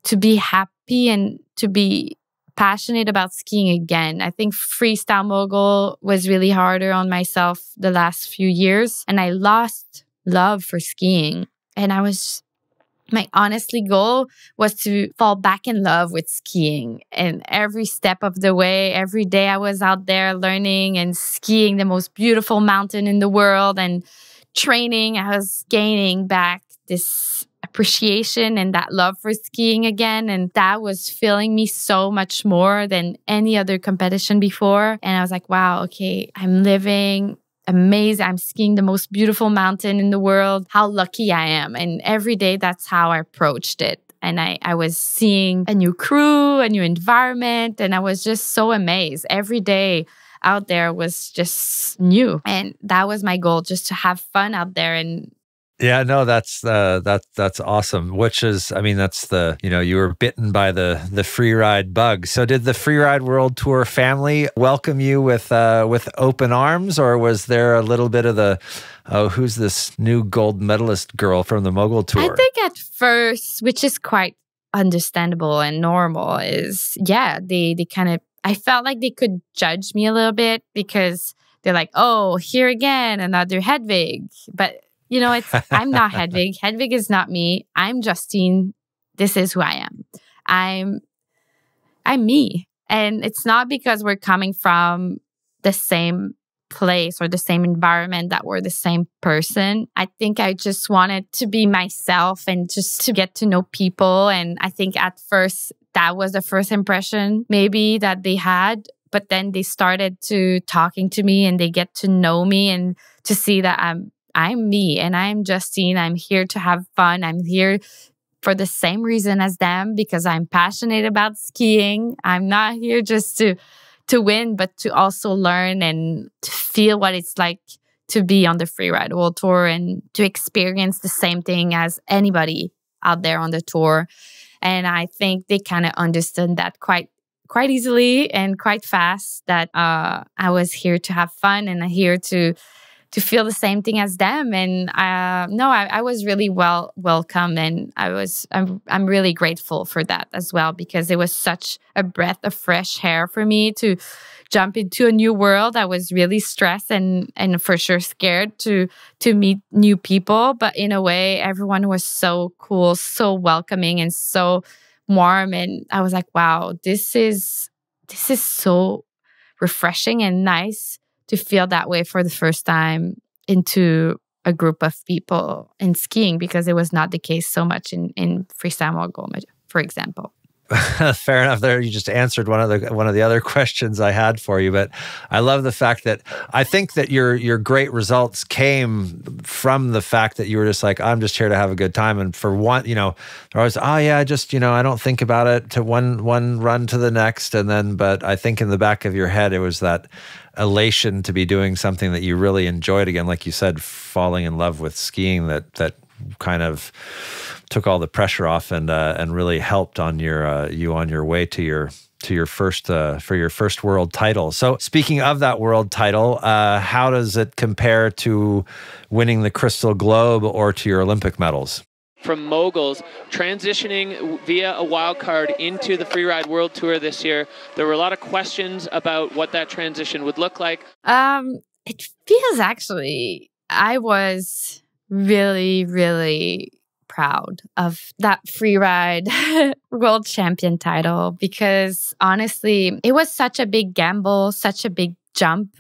to be happy and to be passionate about skiing again. I think freestyle mogul was really harder on myself the last few years, and I lost love for skiing. And my honestly goal was to fall back in love with skiing. And every step of the way, every day I was out there learning and skiing the most beautiful mountain in the world and training, I was gaining back this appreciation and that love for skiing again. And that was filling me so much more than any other competition before. And I was like, wow, okay, I'm living amazing. I'm skiing the most beautiful mountain in the world. How lucky I am. And every day, that's how I approached it. And I was seeing a new crew, a new environment, and I was just so amazed. Every day out there was just new. And that was my goal, just to have fun out there. And yeah, no, that's awesome. Which is, I mean, that's you were bitten by the Freeride bug. So did the Freeride World Tour family welcome you with open arms, or was there a little bit of the, oh, who's this new gold medalist girl from the Mogul Tour? I think at first, which is quite understandable and normal, is they kind of, I felt like they could judge me a little bit because they're like, oh, here again, another Hedvig. But I'm not Hedvig. Hedvig is not me. I'm Justine. This is who I am. I'm me. And it's not because we're coming from the same place or the same environment that we're the same person. I think I just wanted to be myself and just to get to know people. And I think at first that was the first impression maybe that they had. But then they started to talking to me and they get to know me and to see that I'm me and I'm Justine. I'm here to have fun. I'm here for the same reason as them because I'm passionate about skiing. I'm not here just to win, but to also learn and to feel what it's like to be on the Freeride World Tour and to experience the same thing as anybody out there on the tour. And I think they kind of understood that quite easily and quite fast, that I was here to have fun and here to feel the same thing as them. And I was really welcome, and I'm really grateful for that as well, because it was such a breath of fresh air for me to jump into a new world. I was really stressed and for sure scared to meet new people, but in a way, everyone was so cool, so welcoming, and so warm. And I was like, wow, this is so refreshing and nice to feel that way for the first time into a group of people in skiing, because it was not the case so much in freestyle mogul, for example. Fair enough. There, you just answered one of the other questions I had for you. But I love the fact that I think that your great results came from the fact that you were just like, I'm just here to have a good time. And for one, there was, oh yeah, I don't think about it to one run to the next, and then. But I think in the back of your head, it was that elation to be doing something that you really enjoyed again, like you said, falling in love with skiing. That kind of took all the pressure off and really helped on you on your way to your first for your first world title. So speaking of that world title, how does it compare to winning the Crystal Globe or to your Olympic medals? From moguls, transitioning via a wild card into the Freeride World Tour this year, there were a lot of questions about what that transition would look like. It feels actually, I was really, really proud of that Freeride World Champion title, because honestly, it was such a big gamble, such a big jump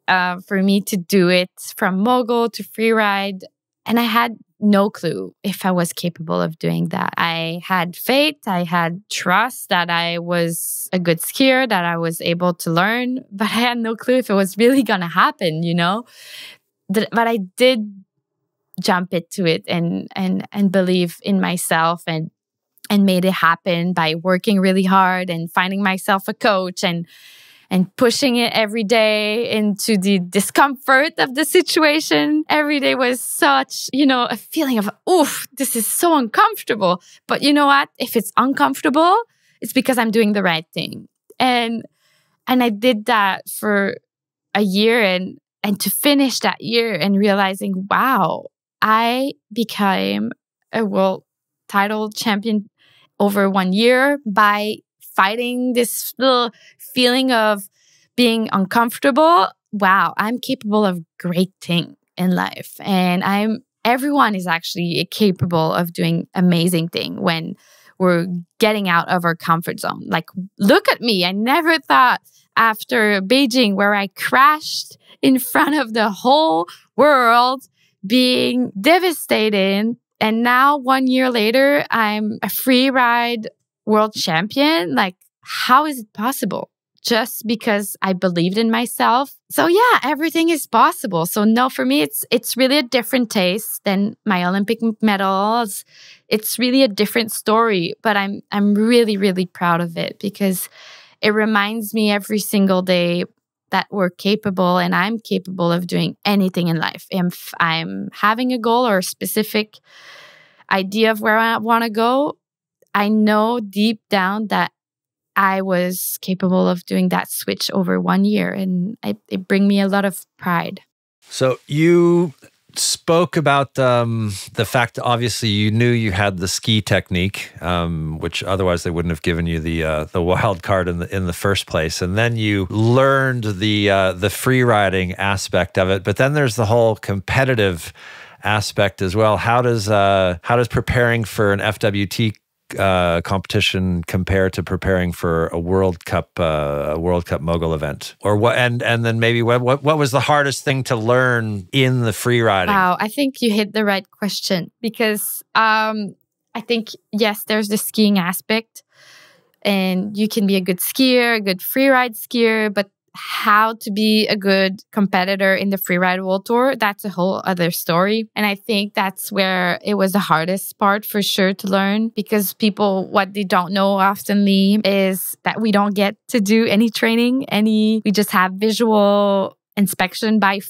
for me to do it from mogul to Freeride. And I had no clue if I was capable of doing that. I had faith, I had trust that I was a good skier, that I was able to learn, but I had no clue if it was really going to happen, But I did jump into it and believe in myself and made it happen by working really hard and finding myself a coach and pushing it every day into the discomfort of the situation. Every day was such, a feeling of, oof, this is so uncomfortable. But you know what? If it's uncomfortable, it's because I'm doing the right thing. And I did that for a year and to finish that year and realizing, wow, I became a world title champion over 1 year by fighting this little feeling of being uncomfortable. Wow, I'm capable of great things in life. And everyone is actually capable of doing amazing things when we're getting out of our comfort zone. Like, look at me. I never thought after Beijing, where I crashed in front of the whole world, being devastated. And now 1 year later, I'm a Freeride world champion. Like, how is it possible? just because I believed in myself. So yeah, everything is possible. So no, for me, it's really a different taste than my Olympic medals. It's really a different story, but I'm really, really proud of it because it reminds me every single day that we're capable and I'm capable of doing anything in life. If I'm having a goal or a specific idea of where I want to go, I know deep down that I was capable of doing that switch over 1 year, and it brings me a lot of pride. So you spoke about the fact that obviously you knew you had the ski technique, which otherwise they wouldn't have given you the wild card in the first place, and then you learned the free riding aspect of it. But then there's the whole competitive aspect as well. How does preparing for an FWT competition compare to preparing for a World Cup mogul event? Or what? And then maybe what was the hardest thing to learn in the free riding? Wow, I think you hit the right question because I think yes, there's the skiing aspect, and you can be a good skier, a good freeride skier, but how to be a good competitor in the Freeride World Tour, that's a whole other story. And I think that's where it was the hardest part for sure to learn, because people, what they don't know oftenly is that we don't get to do any training, we just have visual inspection by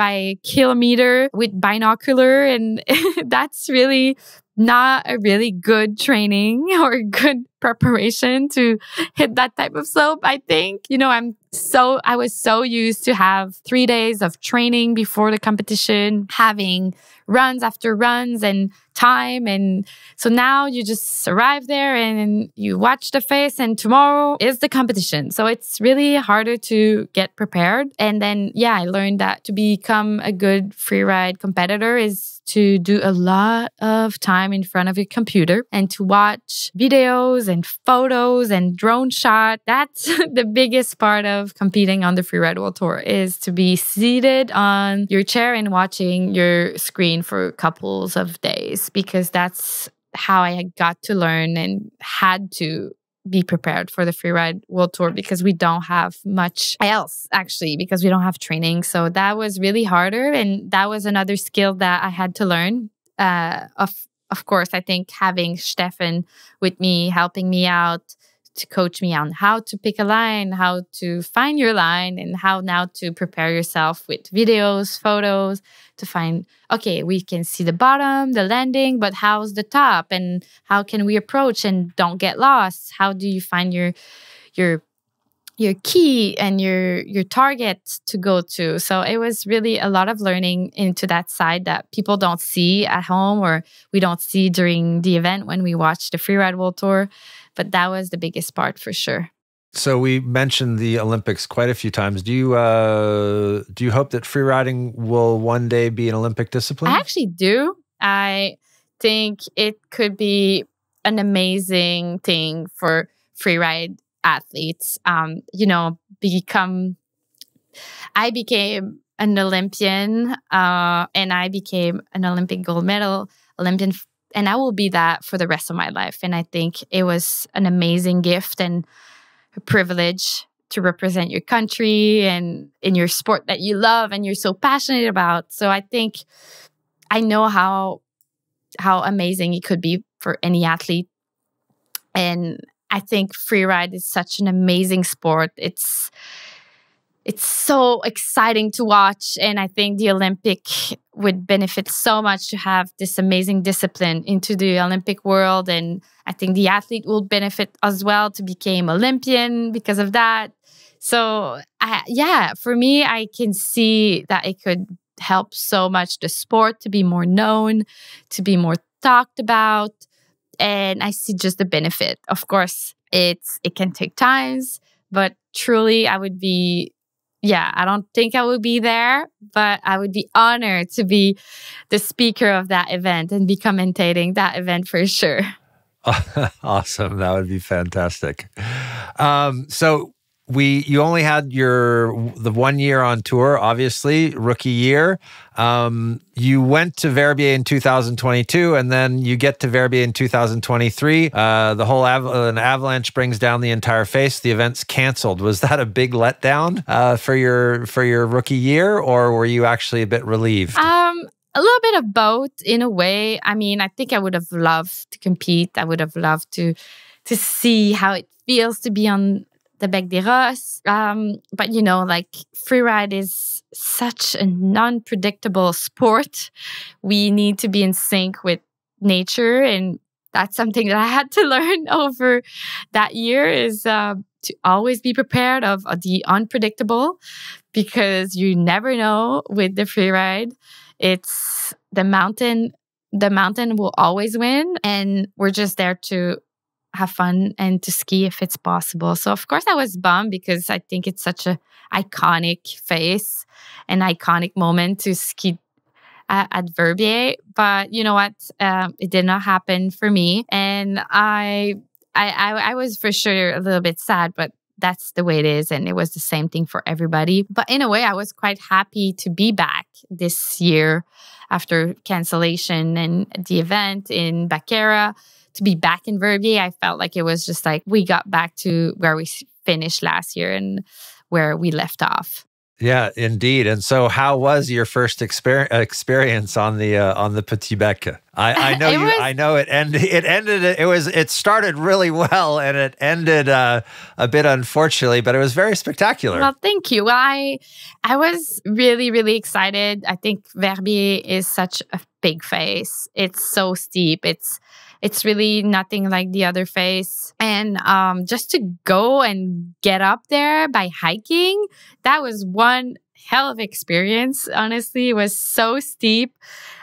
a kilometer with binocular, and that's really not a really good training or good preparation to hit that type of slope. I think, I was so used to have 3 days of training before the competition, having runs after runs and time. And so now you just arrive there and you watch the face, and tomorrow is the competition. So it's really harder to get prepared. And then, I learned that to become a good freeride competitor is to do a lot of time in front of your computer and to watch videos and photos and drone shot. That's the biggest part of competing on the Freeride World Tour, is to be seated on your chair and watching your screen for couples of days, because that's how I got to learn and had to be prepared for the Freeride World Tour, because we don't have much else, actually, because we don't have training. So that was really harder, and that was another skill that I had to learn. Of course, I think having Stefan with me, helping me out to coach me on how to pick a line, how to find your line, and how now to prepare yourself with videos, photos, to find, okay, we can see the bottom, the landing, but how's the top, and how can we approach and don't get lost? How do you find your key and your target to go to? So it was really a lot of learning into that side that people don't see at home, or we don't see during the event when we watch the Freeride World Tour. But that was the biggest part for sure. So we mentioned the Olympics quite a few times. Do you hope that freeriding will one day be an Olympic discipline? I actually do. I think it could be an amazing thing for freeride athletes. I became an Olympian, and I became an Olympic gold medal Olympian. And I will be that for the rest of my life. And I think it was an amazing gift and a privilege to represent your country and in your sport that you love and you're so passionate about. So I think I know how amazing it could be for any athlete. And I think freeride is such an amazing sport. It's so exciting to watch. And I think the Olympic would benefit so much to have this amazing discipline into the Olympic world. And I think the athlete will benefit as well to become Olympian because of that. So for me, I can see that it could help so much the sport to be more known, to be more talked about. And I see just the benefit. Of course, it can take times, but truly I would be I don't think I would be there, but I would be honored to be the speaker of that event and be commentating that event for sure. Awesome. That would be fantastic. So you only had the 1 year on tour, obviously, rookie year. You went to Verbier in 2022, and then you get to Verbier in 2023. The whole an avalanche brings down the entire face. The event's canceled. Was that a big letdown for your rookie year, or were you actually a bit relieved? A little bit of both in a way. I mean, I think I would have loved to compete. I would have loved to see how it feels to be on the Bec des Roses. But, you know, like freeride is such a non-predictable sport. We need to be in sync with nature. And that's something that I had to learn over that year is to always be prepared of the unpredictable, because you never know with the freeride. It's the mountain will always win, and we're just there to have fun and to ski if it's possible. So of course I was bummed, because I think it's such a iconic face, an iconic moment to ski at Verbier. But you know what? It did not happen for me, and I was for sure a little bit sad, but that's the way it is. And it was the same thing for everybody. But in a way, I was quite happy to be back this year after cancellation and the event in Baccara. To be back in Verbier, I felt like it was just like we got back to where we finished last year and where we left off. Yeah, indeed. And so, how was your first experience on the Petit Bec? I know I know it ended. It started really well, and it ended a bit unfortunately, but it was very spectacular. Well, thank you. Well, I was really, really excited. I think Verbier is such a big face. It's so steep. It's really nothing like the other face. And just to go and get up there by hiking, that was one hell of experience. Honestly, it was so steep.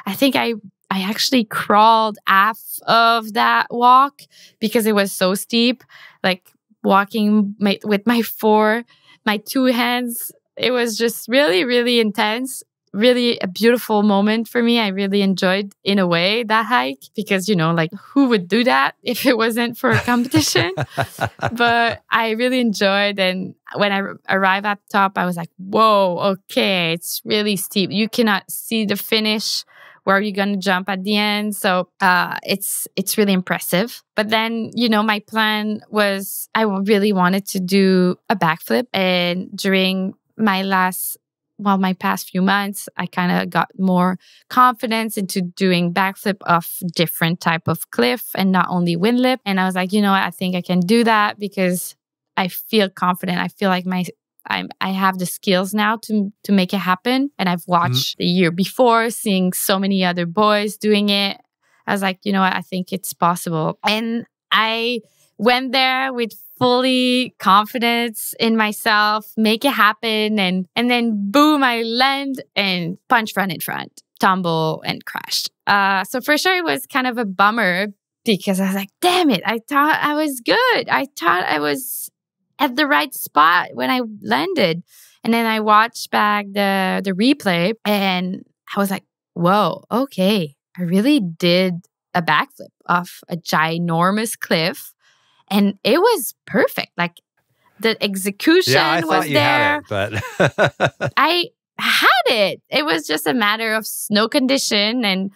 I think I actually crawled half of that walk because it was so steep. Like walking with my two hands. It was just really, really intense. Really a beautiful moment for me. I really enjoyed, in a way, that hike, because, you know, like who would do that if it wasn't for a competition? But I really enjoyed. And when I arrived at the top, I was like, whoa, okay, it's really steep. You cannot see the finish where you're going to jump at the end. So it's really impressive. But then, you know, my plan was I really wanted to do a backflip. And during my past few months, I kind of got more confidence into doing backflip off different type of cliff and not only windlip. And I was like, you know what? I think I can do that because I feel confident. I feel like I have the skills now to make it happen. And I've watched the year before, seeing so many other boys doing it. I was like, you know what? I think it's possible. And I went there with fully confidence in myself, make it happen. And then boom, I land and punch front in front, tumble and crashed. So for sure it was kind of a bummer because I was like, damn it, I thought I was good. I thought I was at the right spot when I landed. And then I watched back the replay and I was like, whoa, okay. I really did a backflip off a ginormous cliff. And it was perfect. Like the execution was there. Had it, but I had it. It was just a matter of snow condition and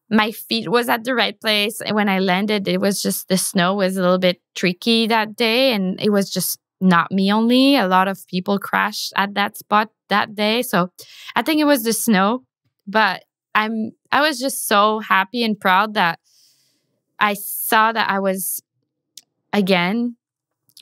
my feet was at the right place. And when I landed, it was just the snow was a little bit tricky that day. And it was just not me only. A lot of people crashed at that spot that day. So I think it was the snow. But I was just so happy and proud that I saw that I was again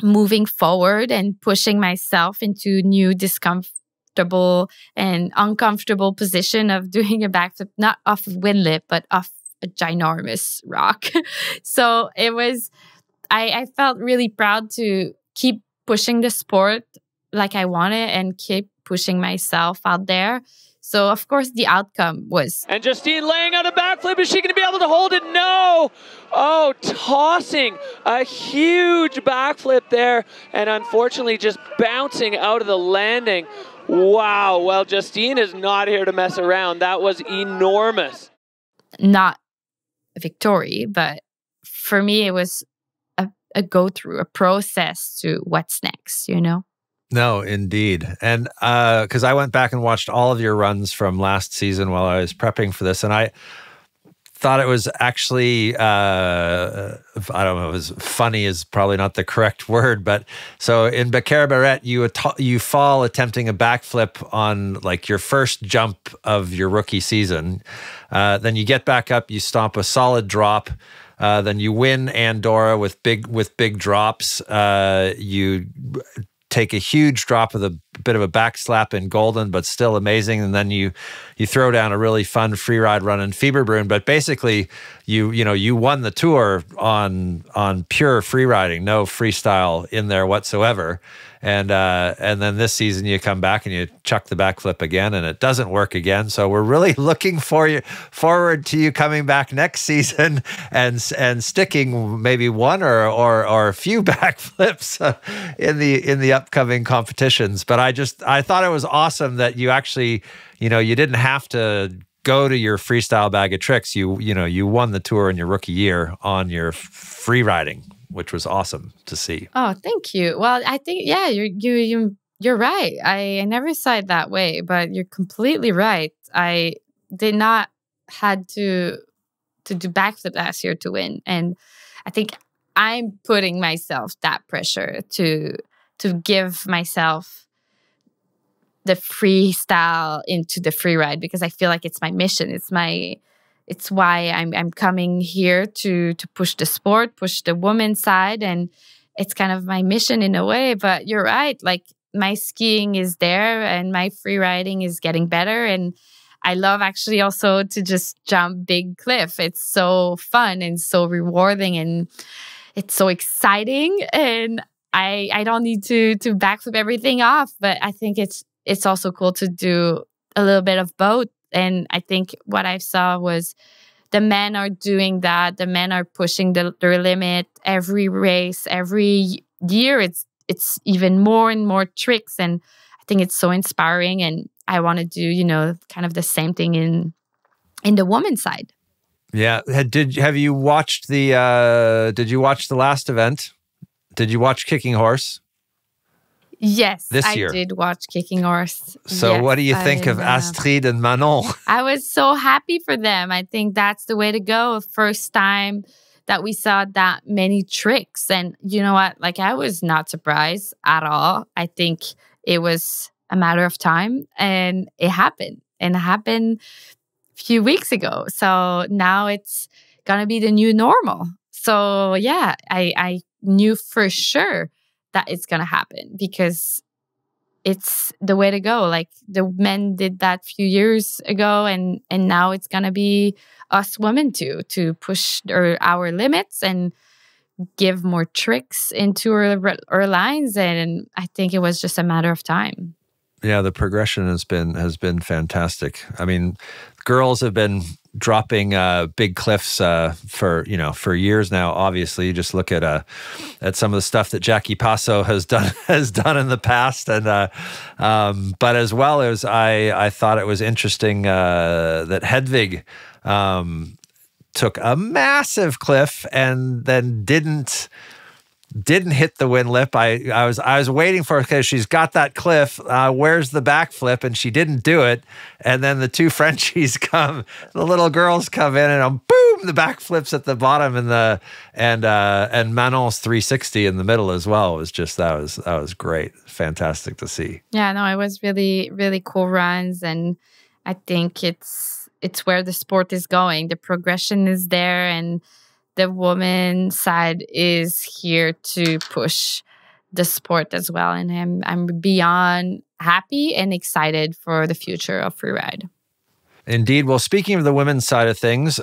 moving forward and pushing myself into new discomfortable and uncomfortable position of doing a backflip, not off of windlip, but off a ginormous rock. So it was, I felt really proud to keep pushing the sport like I wanted and keep pushing myself out there. So, of course, the outcome was... And Justine laying on a backflip. Is she going to be able to hold it? No! Oh, tossing a huge backflip there. And unfortunately, just bouncing out of the landing. Wow. Well, Justine is not here to mess around. That was enormous. Not a victory, but for me, it was a go-through, a process to what's next, you know? No, indeed. And because I went back and watched all of your runs from last season while I was prepping for this, and I thought it was actually, I don't know, it was funny is probably not the correct word, but so in Becker-Barrette, you fall attempting a backflip on like your first jump of your rookie season. Then you get back up, you stomp a solid drop. Then you win Andorra with big drops. You take a huge drop with a bit of a back slap in Golden, but still amazing. And then you throw down a really fun free ride run in Fieberbrunn. But basically, you won the tour on pure free riding, no freestyle in there whatsoever. And then this season you come back and you chuck the backflip again, and it doesn't work again. So we're really looking forward to you coming back next season and sticking maybe one or a few backflips in the upcoming competitions. But I thought it was awesome that you actually, you didn't have to go to your freestyle bag of tricks. You won the tour in your rookie year on your free riding, which was awesome to see. Oh, thank you. Well, I think, yeah, you're right. I never saw it that way, but you're completely right. I did not had to do backflip last year to win. And I think I'm putting myself that pressure to give myself the freestyle into the free ride, because I feel like it's my mission. It's why I'm coming here to push the sport, push the women's side, and it's kind of my mission in a way. But you're right, like my skiing is there and my free riding is getting better, and I love actually also to just jump big cliff. It's so fun and so rewarding, and it's so exciting, and I don't need to backflip everything off, but I think it's also cool to do a little bit of both. And I think what I saw was the men are doing that. The men are pushing their limit every race, every year. It's even more and more tricks. And I think it's so inspiring. And I want to do, kind of the same thing in the women's side. Yeah. Have you watched did you watch the last event? Did you watch Kicking Horse? Yes, this year. I did watch Kicking Horse. So yes, what do you think of Astrid and Manon? I was so happy for them. I think that's the way to go. First time that we saw that many tricks. And you know what? Like, I was not surprised at all. I think it was a matter of time, and it happened. And it happened a few weeks ago. So now it's going to be the new normal. So yeah, I knew for sure that it's going to happen, because it's the way to go. Like, the men did that a few years ago, and now it's going to be us women to push our limits and give more tricks into our lines. And I think it was just a matter of time. Yeah, the progression has been fantastic. I mean, girls have been dropping big cliffs for years now. Obviously, you just look at some of the stuff that Jackie Passo has done in the past, and but as well as I thought it was interesting that Hedvig took a massive cliff and then didn't hit the wind lip. I was waiting for her, because she's got that cliff. Where's the backflip? And she didn't do it. And then the two Frenchies come, the little girls come in, and boom, the backflips at the bottom, and Manon's 360 in the middle as well. It was just that was great, fantastic to see. Yeah, no, it was really, really cool runs, and I think it's where the sport is going. The progression is there, and the women's side is here to push the sport as well. And I'm beyond happy and excited for the future of freeride. Indeed. Well, speaking of the women's side of things,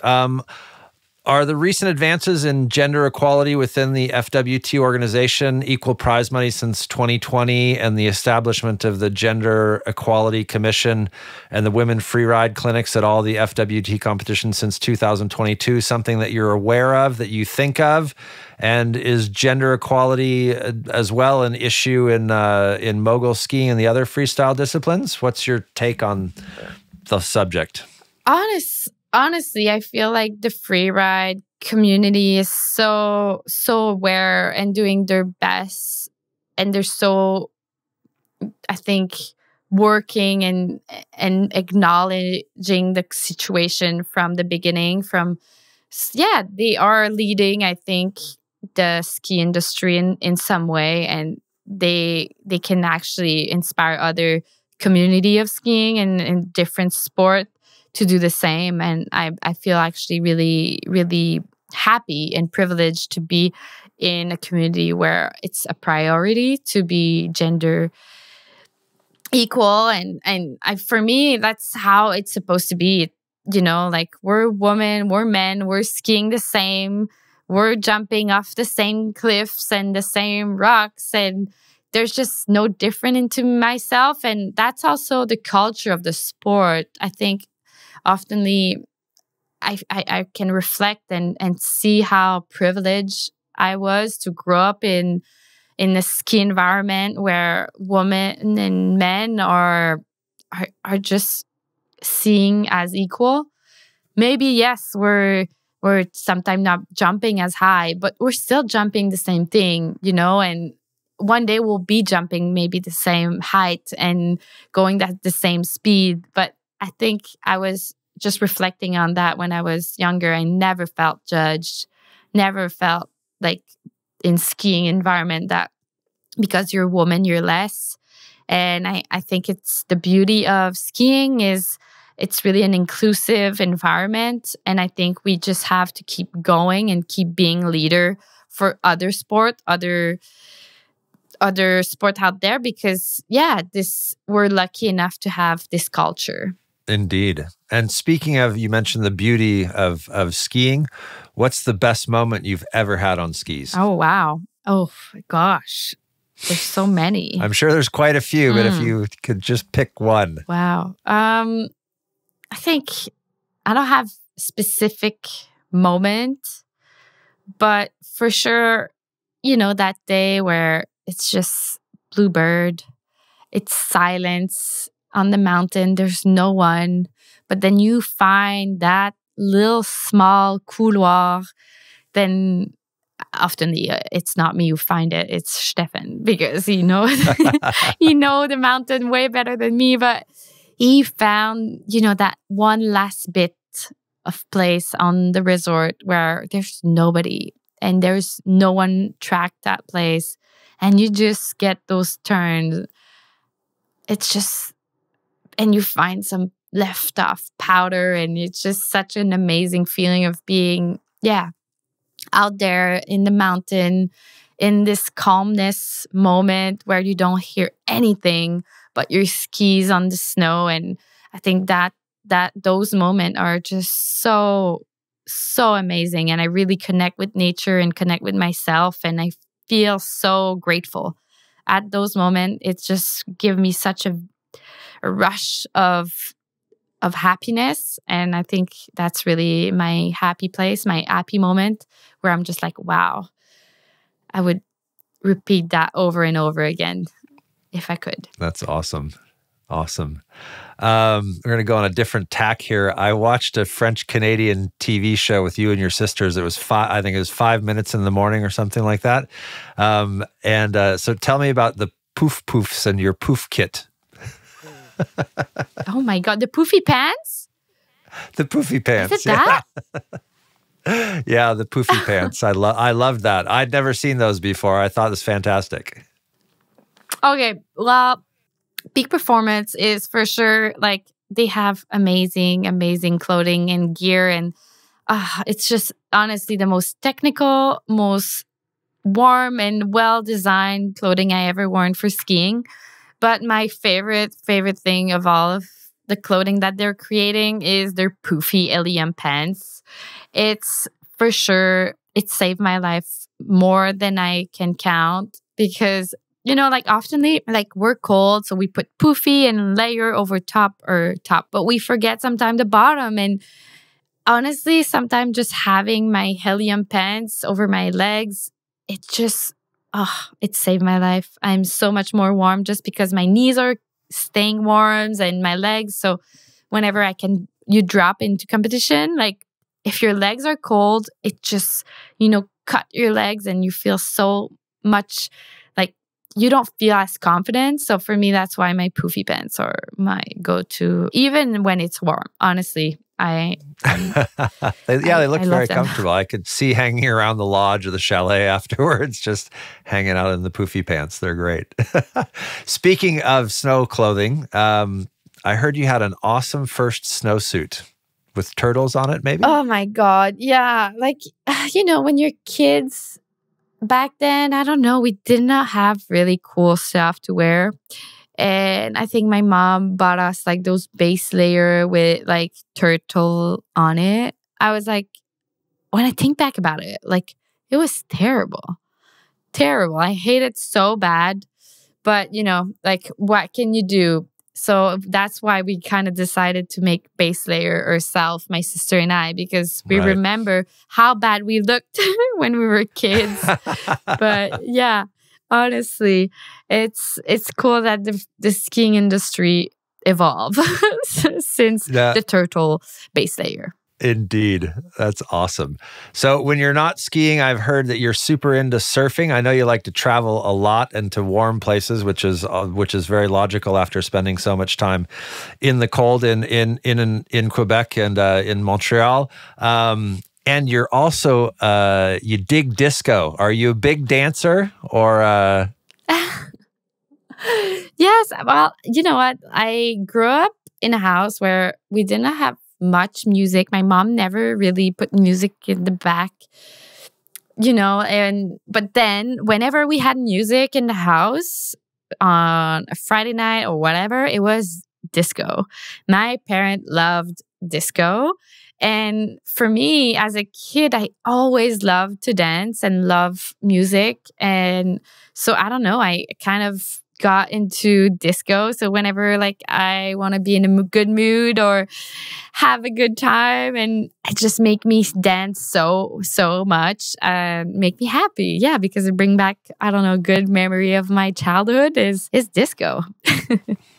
are the recent advances in gender equality within the FWT organization, equal prize money since 2020, and the establishment of the Gender Equality Commission and the women freeride clinics at all the FWT competitions since 2022, something that you're aware of, that you think of? And is gender equality as well an issue in mogul skiing and the other freestyle disciplines? What's your take on the subject? Honestly, I feel like the freeride community is so aware and doing their best, and they're so I think working and acknowledging the situation from the beginning. They are leading, I think, the ski industry in some way, and they can actually inspire other community of skiing and different sport to do the same. And I feel actually really, really happy and privileged to be in a community where it's a priority to be gender equal. And for me, that's how it's supposed to be. Like, we're women, we're men, we're skiing the same, we're jumping off the same cliffs and the same rocks, and there's just no different into myself. And that's also the culture of the sport. I think oftenly I can reflect and see how privileged I was to grow up in a ski environment where women and men are just seeing as equal. Maybe, yes, we're sometimes not jumping as high, but we're still jumping the same thing, and one day we'll be jumping maybe the same height and going at the same speed. But I think I was just reflecting on that when I was younger. I never felt judged, never felt like in skiing environment that because you're a woman, you're less. And I think it's the beauty of skiing is it's really an inclusive environment. And I think we just have to keep going and keep being a leader for other sport out there, because we're lucky enough to have this culture. Indeed. And speaking of, you mentioned the beauty of skiing. What's the best moment you've ever had on skis? Oh, wow. Oh, gosh. There's so many. I'm sure there's quite a few, but if you could just pick one. Wow. I think I don't have a specific moment, but for sure, that day where it's just bluebird, it's silence on the mountain, there's no one, but then you find that little small couloir, then often it's not me who find it, it's Stefan, because he knows the mountain way better than me, but he found, that one last bit of place on the resort where there's nobody and there's no one tracked that place, and you just get those turns. It's just, and you find some left off powder, and it's just such an amazing feeling of being, out there in the mountain in this calmness moment where you don't hear anything but your skis on the snow. And I think that those moments are just so amazing, and I really connect with nature and connect with myself, and I feel so grateful at those moments. It just gives me such a rush of happiness, and I think that's really my happy place, my happy moment, where I'm just like, wow, I would repeat that over and over again if I could. That's awesome. We're going to go on a different tack here. I watched a French-Canadian TV show with you and your sisters. It was 5 minutes in the morning or something like that. So tell me about the poof poofs and your poof kit. Oh my God, the poofy pants? The poofy pants. Is it that? Yeah, the poofy pants. I loved that. I'd never seen those before. I thought it was fantastic. Okay, well, Peak Performance is for sure, like, they have amazing clothing and gear, and it's just honestly the most technical, most warm and well-designed clothing I ever worn for skiing. But my favorite thing of all of the clothing that they're creating is their poofy LEM pants. It's for sure, it saved my life more than I can count, because like oftenly, like, we're cold, so we put poofy and layer over top, but we forget sometimes the bottom. And honestly, sometimes just having my helium pants over my legs, it just, it saved my life. I'm so much more warm just because my knees are staying warm and my legs. So whenever you drop into competition, like, if your legs are cold, it just, cut your legs and you feel so much like you don't feel as confident. So for me, that's why my poofy pants are my go-to, even when it's warm. Honestly, they look very comfortable. I could see hanging around the lodge or the chalet afterwards, just hanging out in the poofy pants. They're great. Speaking of snow clothing, I heard you had an awesome first snowsuit with turtles on it, maybe? Oh my God. Yeah. Like, when you're kids back then, I don't know, we did not have really cool stuff to wear. And I think my mom bought us like those base layer with like turtle on it. I was like, when I think back about it, like it was terrible. Terrible. I hate it so bad. But, like what can you do? So that's why we kind of decided to make base layer ourselves, my sister and I, because we remember how bad we looked when we were kids. But yeah, honestly, it's cool that the skiing industry evolved since the turtle base layer. Indeed. That's awesome. So when you're not skiing, I've heard that you're super into surfing. I know you like to travel a lot and to warm places, which is very logical after spending so much time in the cold in Quebec and in Montreal. And you're also you dig disco. Are you a big dancer or? Yes. Well, you know what? I grew up in a house where we didn't have much music. My mom never really put music in the back, but then whenever we had music in the house on a Friday night or whatever, it was disco. My parent loved disco. And for me as a kid, I always loved to dance and love music. And so I don't know, I kind of got into disco. So whenever like I want to be in a good mood or have a good time, and it just make me dance so much, make me happy. Yeah, because it bring back, I don't know, good memory of my childhood is disco.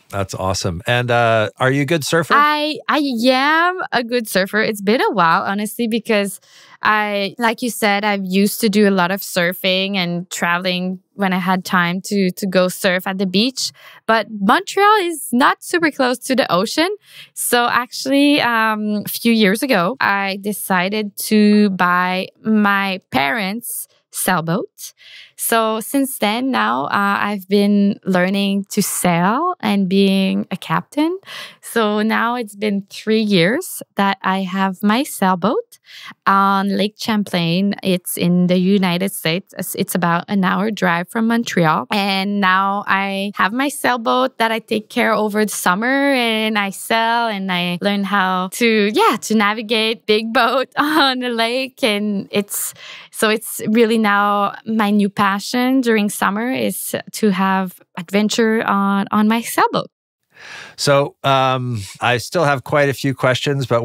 That's awesome. And are you a good surfer? I am a good surfer. It's been a while, honestly, because like you said, I've used to do a lot of surfing and traveling when I had time to go surf at the beach. But Montreal is not super close to the ocean. So actually, a few years ago, I decided to buy my parents' sailboat. So since then, now I've been learning to sail and being a captain. So now it's been 3 years that I have my sailboat on Lake Champlain. It's in the United States. It's about an hour drive from Montreal. And now I have my sailboat that I take care over the summer, and I sail and I learn how to navigate big boat on the lake. And it's really now my new passion during summer is to have adventure on my sailboat. So I still have quite a few questions, but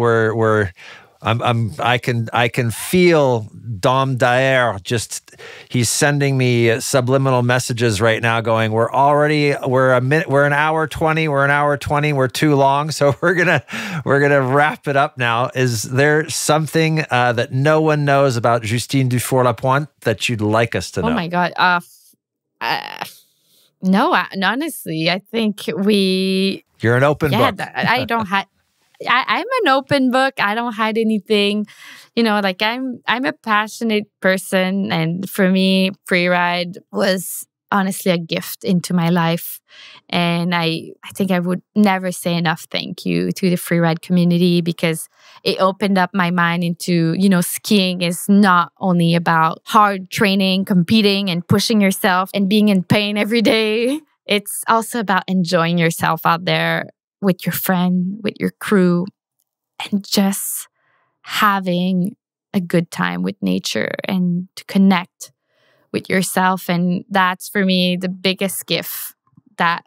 I can feel Dom Daer he's sending me subliminal messages right now going, we're an hour 20, we're too long. So we're gonna wrap it up now. Is there something that no one knows about Justine Dufour-Lapointe that you'd like us to know? Oh my God. No, honestly, I think you're an open book. I don't hide. I'm an open book. I don't hide anything. Like I'm a passionate person, and for me, Freeride was honestly a gift into my life. And I think I would never say enough thank you to the Freeride community, because it opened up my mind into, skiing is not only about hard training, competing and pushing yourself and being in pain every day. It's also about enjoying yourself out there with your friend, with your crew, and just having a good time with nature and to connect with yourself. And that's for me the biggest gift that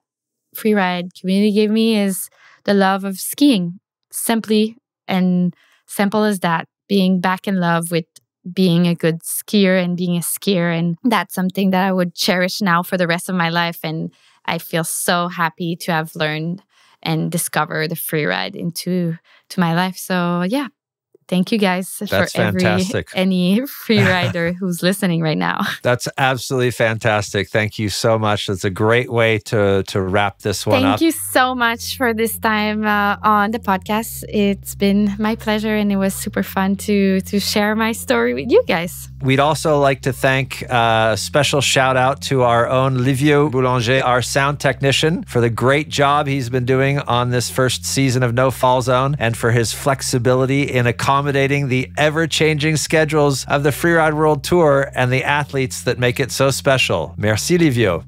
Freeride community gave me, is the love of skiing. Simply and simple as that, being back in love with being a good skier and being a skier. And that's something that I would cherish now for the rest of my life. And I feel so happy to have learned and discover the Freeride into my life. So yeah, thank you guys That's fantastic. any free rider who's listening right now. That's absolutely fantastic. Thank you so much. That's a great way to wrap this one up. Thank you so much for this time on the podcast. It's been my pleasure, and it was super fun to share my story with you guys. We'd also like to thank a special shout out to our own Livio Boulanger, our sound technician, for the great job he's been doing on this first season of No Fall Zone, and for his flexibility in accommodating the ever-changing schedules of the Freeride World Tour and the athletes that make it so special. Merci, Livio.